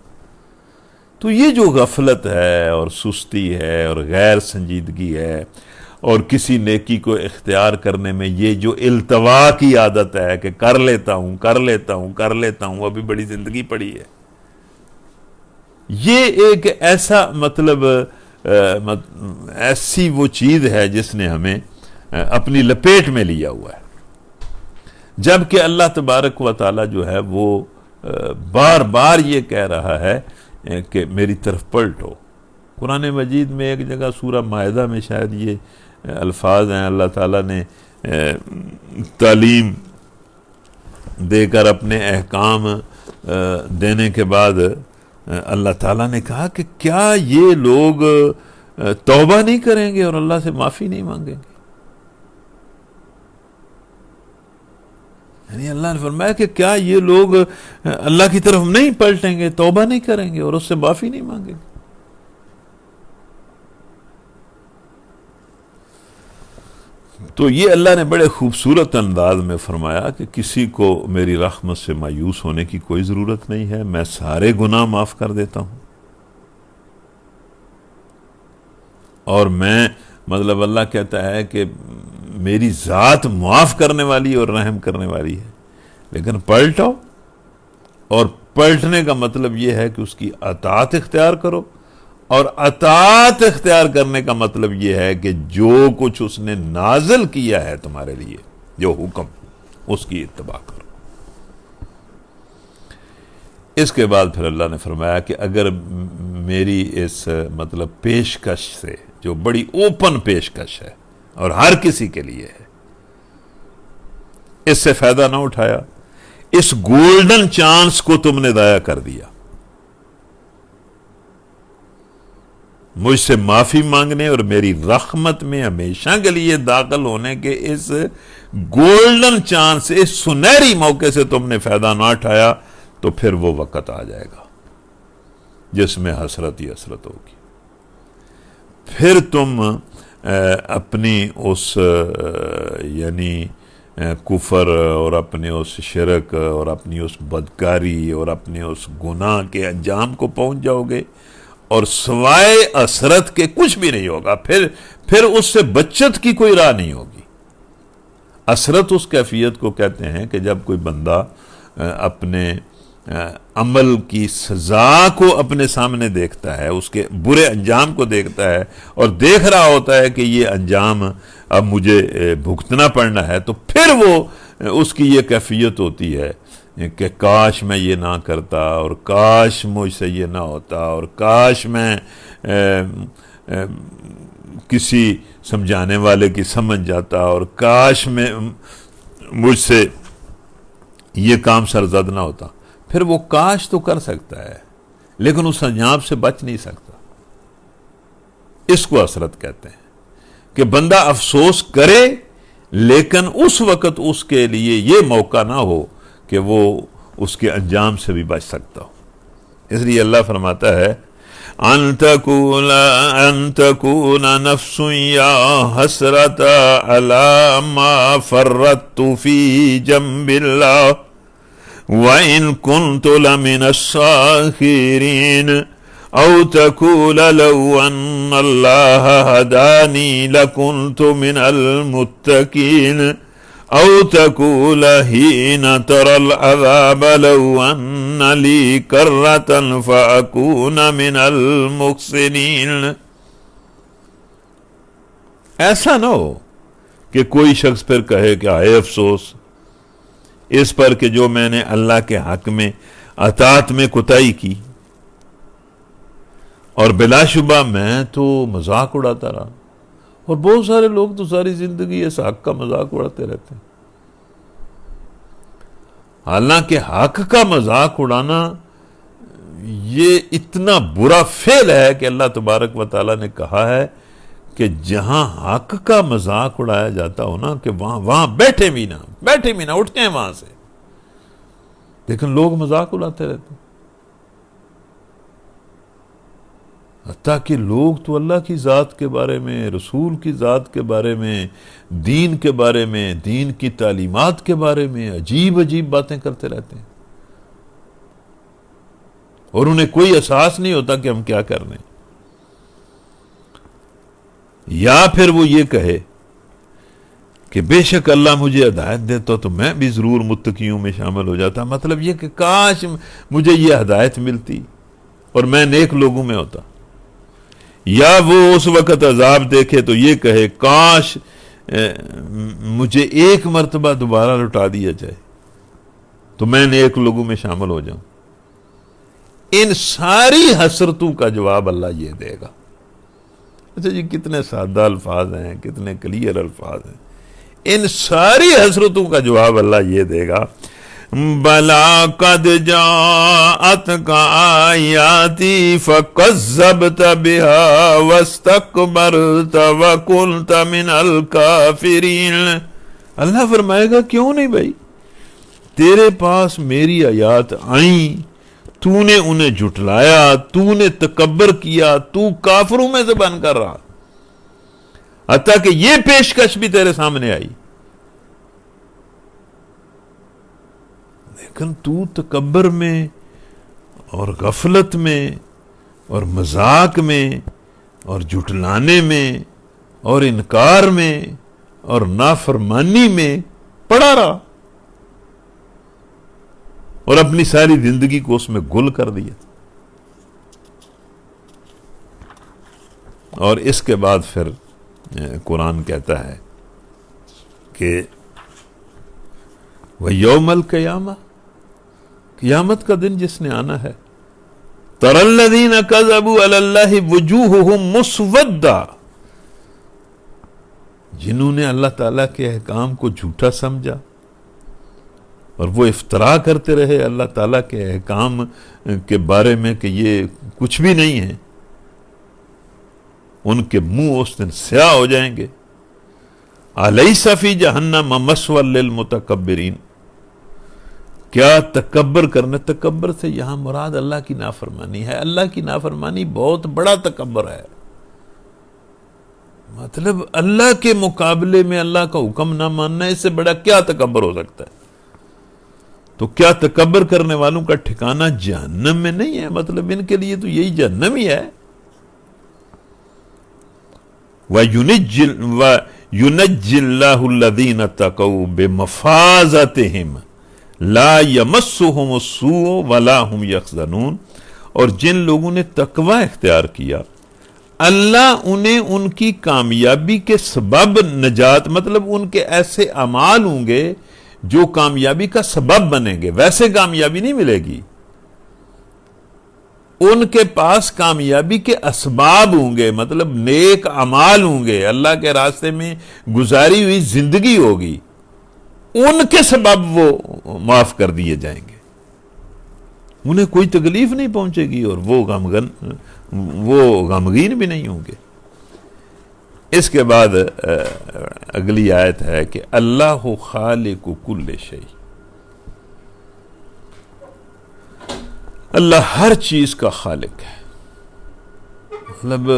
تو یہ جو غفلت ہے اور سستی ہے اور غیر سنجیدگی ہے اور کسی نیکی کو اختیار کرنے میں یہ جو التوا کی عادت ہے کہ کر لیتا ہوں ابھی بڑی زندگی پڑی ہے، یہ ایک ایسا مطلب ایسی وہ چیز ہے جس نے ہمیں اپنی لپیٹ میں لیا ہوا ہے، جبکہ اللہ تبارک و تعالی جو ہے وہ بار بار یہ کہہ رہا ہے کہ میری طرف پلٹو۔ قرآن مجید میں ایک جگہ سورہ مائدہ میں شاید یہ الفاظ ہیں، اللہ تعالیٰ نے تعلیم دے کر اپنے احکام دینے کے بعد اللہ تعالیٰ نے کہا کہ کیا یہ لوگ توبہ نہیں کریں گے اور اللہ سے معافی نہیں مانگیں گے؟ یعنی اللہ نے فرمایا کہ کیا یہ لوگ اللہ کی طرف نہیں پلٹیں گے، توبہ نہیں کریں گے اور اس سے معافی نہیں مانگیں گے؟ تو یہ اللہ نے بڑے خوبصورت انداز میں فرمایا کہ کسی کو میری رحمت سے مایوس ہونے کی کوئی ضرورت نہیں ہے، میں سارے گناہ معاف کر دیتا ہوں، اور میں مطلب اللہ کہتا ہے کہ میری ذات معاف کرنے والی اور رحم کرنے والی ہے، لیکن پلٹو، اور پلٹنے کا مطلب یہ ہے کہ اس کی اطاعت اختیار کرو، اور اطاعت اختیار کرنے کا مطلب یہ ہے کہ جو کچھ اس نے نازل کیا ہے تمہارے لیے، جو حکم، اس کی اتباع کرو۔ اس کے بعد پھر اللہ نے فرمایا کہ اگر میری اس مطلب پیشکش سے، جو بڑی اوپن پیشکش ہے اور ہر کسی کے لیے ہے، اس سے فائدہ نہ اٹھایا، اس گولڈن چانس کو تم نے ضائع کر دیا، مجھ سے معافی مانگنے اور میری رحمت میں ہمیشہ کے لیے داخل ہونے کے اس گولڈن چانس، اس سنہری موقع سے تم نے فائدہ نہ اٹھایا، تو پھر وہ وقت آ جائے گا جس میں حسرت ہی حسرت ہوگی۔ پھر تم اپنی اس یعنی کفر اور اپنے اس شرک اور اپنی اس بدکاری اور اپنے اس گناہ کے انجام کو پہنچ جاؤ گے، اور سوائے حسرت کے کچھ بھی نہیں ہوگا، پھر اس سے بچت کی کوئی راہ نہیں ہوگی۔ حسرت اس کیفیت کو کہتے ہیں کہ جب کوئی بندہ اپنے عمل کی سزا کو اپنے سامنے دیکھتا ہے، اس کے برے انجام کو دیکھتا ہے اور دیکھ رہا ہوتا ہے کہ یہ انجام اب مجھے بھگتنا پڑنا ہے، تو پھر وہ اس کی یہ کیفیت ہوتی ہے کہ کاش میں یہ نہ کرتا، اور کاش مجھ سے یہ نہ ہوتا، اور کاش میں کسی سمجھانے والے کی سمجھ جاتا، اور کاش میں مجھ سے یہ کام سرزد نہ ہوتا۔ پھر وہ کاش تو کر سکتا ہے لیکن اس انجام سے بچ نہیں سکتا۔ اس کو حسرت کہتے ہیں کہ بندہ افسوس کرے لیکن اس وقت اس کے لیے یہ موقع نہ ہو کہ وہ اس کے انجام سے بھی بچ سکتا ہو. اس لیے اللہ فرماتا ہے ان تکون نفس یا حسرت علی ما فرطت فی جنب اللہ وَإِن كُنْتُ لَمِنَ السَّاخِرِينَ أَوْ تَقُولَ لَوْ أَنَّ اللَّهَ هَدَانِي لَكُنْتُ مِنَ الْمُتَّقِينَ أَوْ تَقُولَ حِينَ تَرَى الْعَذَابَ لَوْ أَنَّ لِي كَرَّةً فَأَكُونَ مِنَ الْمُحْسِنِينَ. ایسا نہ ہو کہ کوئی شخص پھر کہے کہ آئے افسوس اس پر کہ جو میں نے اللہ کے حق میں اطاعت میں کوتاہی کی، اور بلا شبہ میں تو مذاق اڑاتا رہا. اور بہت سارے لوگ تو ساری زندگی اس حق کا مذاق اڑاتے رہتے ہیں. حالانکہ حق کا مذاق اڑانا یہ اتنا برا فعل ہے کہ اللہ تبارک و تعالیٰ نے کہا ہے کہ جہاں حق کا مذاق اڑایا جاتا ہو نا کہ وہاں بیٹھے بھی نہ اٹھتے ہیں وہاں سے. لیکن لوگ مذاق اڑاتے رہتے ہیں. حتیٰ کہ لوگ تو اللہ کی ذات کے بارے میں، رسول کی ذات کے بارے میں، دین کے بارے میں، دین کی تعلیمات کے بارے میں عجیب باتیں کرتے رہتے ہیں، اور انہیں کوئی احساس نہیں ہوتا کہ ہم کیا کر رہے ہیں. یا پھر وہ یہ کہے کہ بے شک اللہ مجھے ہدایت دیتا تو میں بھی ضرور متقیوں میں شامل ہو جاتا. مطلب یہ کہ کاش مجھے یہ ہدایت ملتی اور میں نیک لوگوں میں ہوتا. یا وہ اس وقت عذاب دیکھے تو یہ کہے کاش مجھے ایک مرتبہ دوبارہ لٹا دیا جائے تو میں نیک لوگوں میں شامل ہو جاؤں. ان ساری حسرتوں کا جواب اللہ یہ دے گا. اچھا جی، کتنے سادہ الفاظ ہیں، کتنے کلیئر الفاظ ہیں. ان ساری حسرتوں کا جواب اللہ یہ دے گا بلا قد جاءتک آیاتی فکذبت بها واستکبرت وکنت من الکافرین. اللہ فرمائے گا کیوں نہیں بھائی، تیرے پاس میری آیات آئیں، تو نے انہیں جھٹلایا، تو نے تکبر کیا، تو کافروں میں سے بن کر رہا، حتیٰ کہ یہ پیشکش بھی تیرے سامنے آئی، لیکن تو تکبر میں اور غفلت میں اور مذاق میں اور جھٹلانے میں اور انکار میں اور نافرمانی میں پڑا رہا اور اپنی ساری زندگی کو اس میں گل کر دیا. اور اس کے بعد پھر قرآن کہتا ہے کہ وَيَوْمَ الْقِيَامَةِ، قیامت کا دن جس نے آنا ہے، تَرَى الَّذِينَ كَذَبُوا عَلَى اللَّهِ وُجُوهُهُمْ مُسْوَدَّةٌ، جنہوں نے اللہ تعالیٰ کے احکام کو جھوٹا سمجھا اور وہ افترا کرتے رہے اللہ تعالیٰ کے احکام کے بارے میں کہ یہ کچھ بھی نہیں ہے، ان کے منہ اس دن سیاہ ہو جائیں گے. الیس فی جہنم مثوی للمتکبرین، کیا تکبر کرنے، تکبر سے یہاں مراد اللہ کی نافرمانی ہے. اللہ کی نافرمانی بہت بڑا تکبر ہے. مطلب اللہ کے مقابلے میں اللہ کا حکم نہ ماننا، اس سے بڑا کیا تکبر ہو سکتا ہے. تو کیا تکبر کرنے والوں کا ٹھکانہ جہنم میں نہیں ہے؟ مطلب ان کے لیے تو یہی جہنم ہی ہے. وَيُنَجِّ اللَّهُ الَّذِينَ اتَّقَوْا بِمَفَازَتِهِمْ لَا يَمَسُّهُمُ السُّوءُ وَلَا هُمْ يَحْزَنُونَ. اور جن لوگوں نے تقوی اختیار کیا، اللہ انہیں ان کی کامیابی کے سبب نجات، مطلب ان کے ایسے اعمال ہوں گے جو کامیابی کا سبب بنیں گے، ویسے کامیابی نہیں ملے گی. ان کے پاس کامیابی کے اسباب ہوں گے، مطلب نیک اعمال ہوں گے، اللہ کے راستے میں گزاری ہوئی زندگی ہوگی، ان کے سبب وہ معاف کر دیے جائیں گے، انہیں کوئی تکلیف نہیں پہنچے گی اور وہ غمگین بھی نہیں ہوں گے. اس کے بعد اگلی آیت ہے کہ اللہ خالق کل شیء، اللہ ہر چیز کا خالق ہے۔ مطلب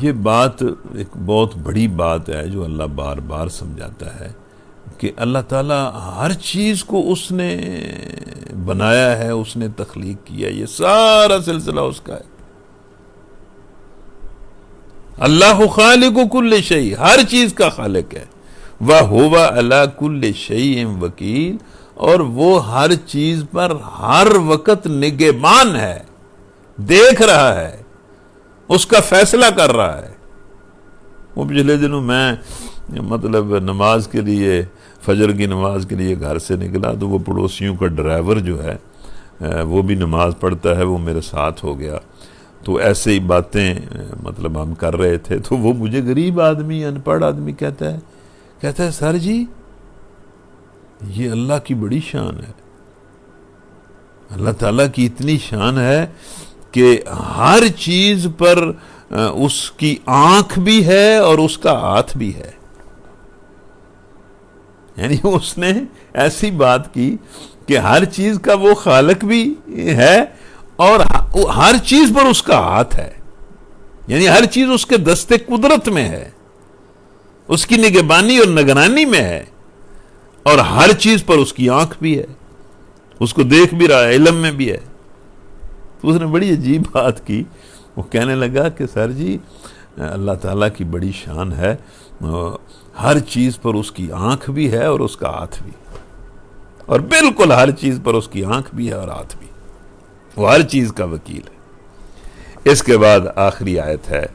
یہ بات ایک بہت بڑی بات ہے جو اللہ بار بار سمجھاتا ہے کہ اللہ تعالیٰ ہر چیز کو اس نے بنایا ہے، اس نے تخلیق کیا، یہ سارا سلسلہ اس کا ہے۔ اللہ خالق کل شیء، ہر چیز کا خالق ہے۔ وَهُوَ عَلَى كُلِّ شَيْءٍ وَكِيلٌ، اور وہ ہر چیز پر ہر وقت نگہبان ہے، دیکھ رہا ہے، اس کا فیصلہ کر رہا ہے۔ وہ پچھلے دنوں میں مطلب نماز کے لیے، فجر کی نماز کے لیے گھر سے نکلا تو وہ پڑوسیوں کا ڈرائیور جو ہے وہ بھی نماز پڑھتا ہے، وہ میرے ساتھ ہو گیا، تو ایسے ہی باتیں مطلب ہم کر رہے تھے، تو وہ مجھے غریب آدمی، ان پڑھ آدمی کہتا ہے سر جی یہ اللہ کی بڑی شان ہے، اللہ تعالیٰ کی اتنی شان ہے کہ ہر چیز پر اس کی آنکھ بھی ہے اور اس کا ہاتھ بھی ہے۔ یعنی اس نے ایسی بات کی کہ ہر چیز کا وہ خالق بھی ہے اور ہر چیز پر اس کا ہاتھ ہے، یعنی ہر چیز اس کے دست قدرت میں ہے، اس کی نگہبانی اور نگرانی میں ہے، اور ہر چیز پر اس کی آنکھ بھی ہے، اس کو دیکھ بھی رہا ہے، علم میں بھی ہے۔ تو اس نے بڑی عجیب بات کی، وہ کہنے لگا کہ سر جی اللہ تعالیٰ کی بڑی شان ہے، ہر چیز پر اس کی آنکھ بھی ہے اور اس کا ہاتھ بھی، اور بالکل ہر چیز پر اس کی آنکھ بھی ہے اور ہاتھ بھی، وہ ہر چیز کا وکیل ہے۔ اس کے بعد آخری آیت ہے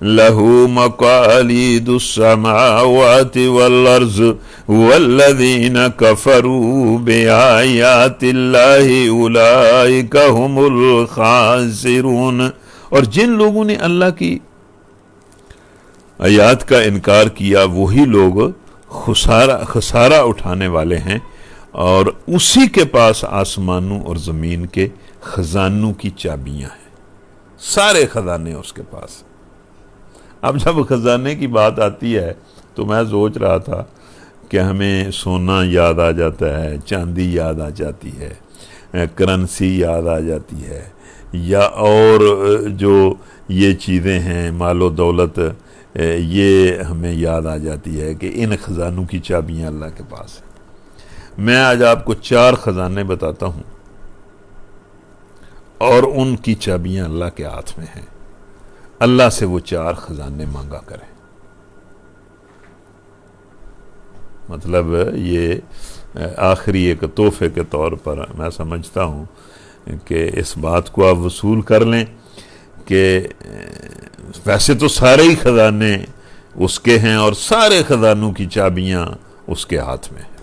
لَهُ مَقَالِيدُ السَّمَاوَاتِ وَالْأَرْضِ وَالَّذِينَ كَفَرُوا بِآيَاتِ اللَّهِ أُولَئِكَ هُمُ الْخَاسِرُونَ، اور جن لوگوں نے اللہ کی آیات کا انکار کیا وہی لوگ خسارہ اٹھانے والے ہیں، اور اسی کے پاس آسمانوں اور زمین کے خزانوں کی چابیاں ہیں، سارے خزانے اس کے پاس۔ اب جب خزانے کی بات آتی ہے تو میں سوچ رہا تھا کہ ہمیں سونا یاد آ جاتا ہے، چاندی یاد آ جاتی ہے، کرنسی یاد آ جاتی ہے، یا اور جو یہ چیزیں ہیں مال و دولت، یہ ہمیں یاد آ جاتی ہے کہ ان خزانوں کی چابیاں اللہ کے پاس ہیں۔ میں آج آپ کو 4 خزانے بتاتا ہوں اور ان کی چابیاں اللہ کے ہاتھ میں ہیں، اللہ سے وہ 4 خزانے مانگا کریں۔ مطلب یہ آخری ایک تحفے کے طور پر میں سمجھتا ہوں کہ اس بات کو آپ وصول کر لیں کہ ویسے تو سارے ہی خزانے اس کے ہیں اور سارے خزانوں کی چابیاں اس کے ہاتھ میں ہیں،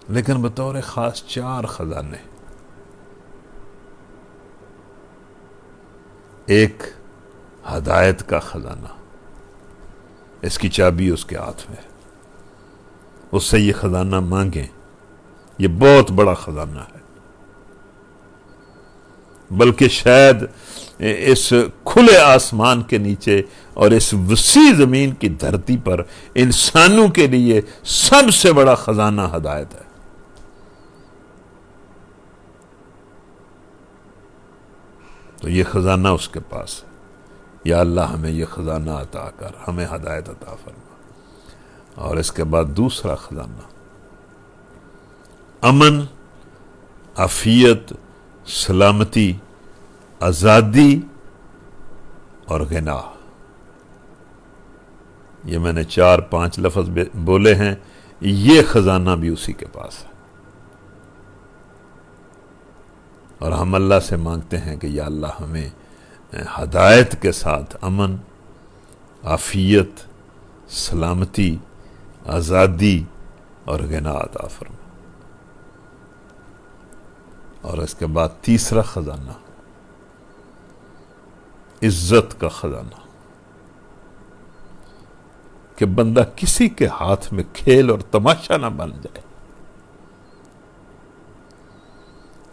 لیکن بطور خاص 4 خزانے۔ ایک ہدایت کا خزانہ، اس کی چابی اس کے ہاتھ میں ہے، اس سے یہ خزانہ مانگیں، یہ بہت بڑا خزانہ ہے، بلکہ شاید اس کھلے آسمان کے نیچے اور اس وسیع زمین کی دھرتی پر انسانوں کے لیے سب سے بڑا خزانہ ہدایت ہے۔ تو یہ خزانہ اس کے پاس ہے۔ یا اللہ ہمیں یہ خزانہ عطا کر، ہمیں ہدایت عطا فرما۔ اور اس کے بعد دوسرا خزانہ، امن، عافیت، سلامتی، آزادی اور غنا۔ یہ میں نے 4-5 لفظ بولے ہیں، یہ خزانہ بھی اسی کے پاس ہے، اور ہم اللہ سے مانگتے ہیں کہ یا اللہ ہمیں ہدایت کے ساتھ امن، عافیت، سلامتی، آزادی اور غنا عطا فرما۔ اور اس کے بعد تیسرا خزانہ، عزت کا خزانہ، کہ بندہ کسی کے ہاتھ میں کھیل اور تماشا نہ بن جائے۔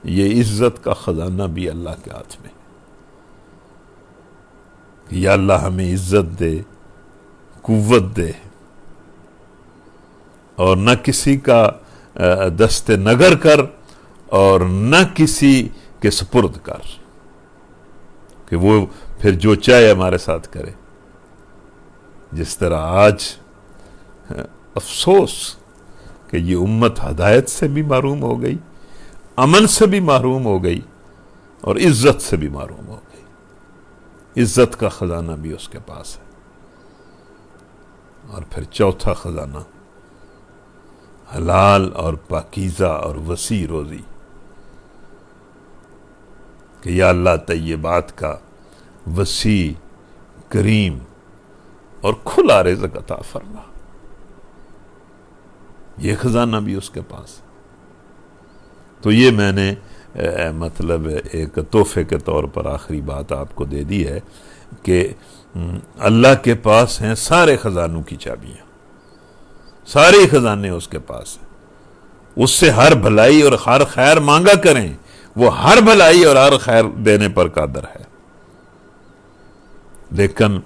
یہ عزت کا خزانہ بھی اللہ کے ہاتھ میں، کہ یا اللہ ہمیں عزت دے، قوت دے، اور نہ کسی کا دست نگر کر اور نہ کسی کے سپرد کر، کہ وہ پھر جو چاہے ہمارے ساتھ کرے. جس طرح آج افسوس کہ یہ امت ہدایت سے بھی محروم ہو گئی، امن سے بھی محروم ہو گئی، اور عزت سے بھی محروم ہو گئی. عزت کا خزانہ بھی اس کے پاس ہے. اور پھر چوتھا خزانہ حلال اور پاکیزہ اور وسیع روزی، کہ یا اللہ طیبات کا وسیع، کریم اور کھلا رزق عطا فرما. یہ خزانہ بھی اس کے پاس ہے. تو یہ میں نے مطلب ایک تحفے کے طور پر آخری بات آپ کو دے دی ہے کہ اللہ کے پاس ہیں سارے خزانوں کی چابیاں، سارے خزانے اس کے پاس ہیں. اس سے ہر بھلائی اور ہر خیر مانگا کریں، وہ ہر بھلائی اور ہر خیر دینے پر قادر ہے. لیکن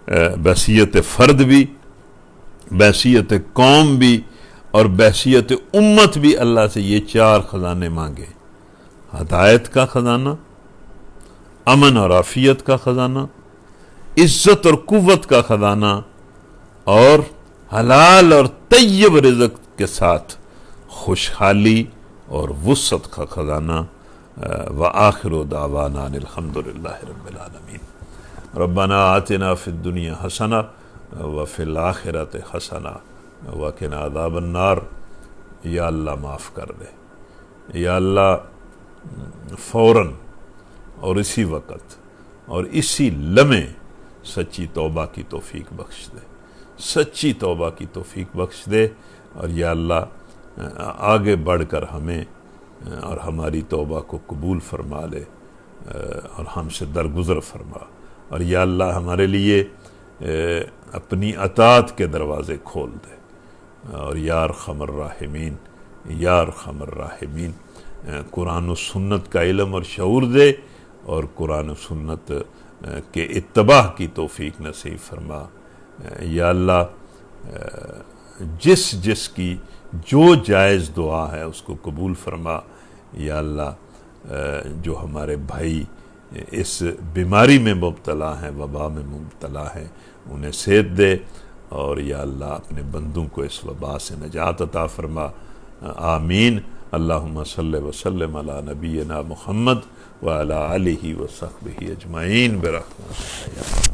بحیثیت فرد بھی، بحیثیت قوم بھی اور بحیثیت امت بھی اللہ سے یہ چار خزانے مانگے: ہدایت کا خزانہ، امن اور عافیت کا خزانہ، عزت اور قوت کا خزانہ، اور حلال اور طیب رزق کے ساتھ خوشحالی اور وسعت کا خزانہ. وآخر دعوانا ان الحمد للہ رب العالمین. ربنا آتنا فی الدنیا حسنہ وفی الآخرۃ حسنہ وقنا عذاب النار. یا اللہ معاف کر دے، یا اللہ فوراً اور اسی وقت اور اسی لمحے سچی توبہ کی توفیق بخش دے، سچی توبہ کی توفیق بخش دے. اور یا اللہ آگے بڑھ کر ہمیں اور ہماری توبہ کو قبول فرما لے اور ہم سے درگزر فرما. اور یا اللہ ہمارے لیے اپنی اطاعت کے دروازے کھول دے. اور یا ارحم الراحمین، یا ارحم الراحمین قرآن و سنت کا علم اور شعور دے، اور قرآن و سنت کے اتباع کی توفیق نصیب فرما. یا اللہ جس جس کی جو جائز دعا ہے اس کو قبول فرما. یا اللہ جو ہمارے بھائی اس بیماری میں مبتلا ہیں، وبا میں مبتلا ہیں، انہیں صحت دے. اور یا اللہ اپنے بندوں کو اس وبا سے نجات عطا فرما. آمین. اللہم صلی وسلم علی نبینا محمد وعلی آلہ وصحبہ اجمعین برحمتک.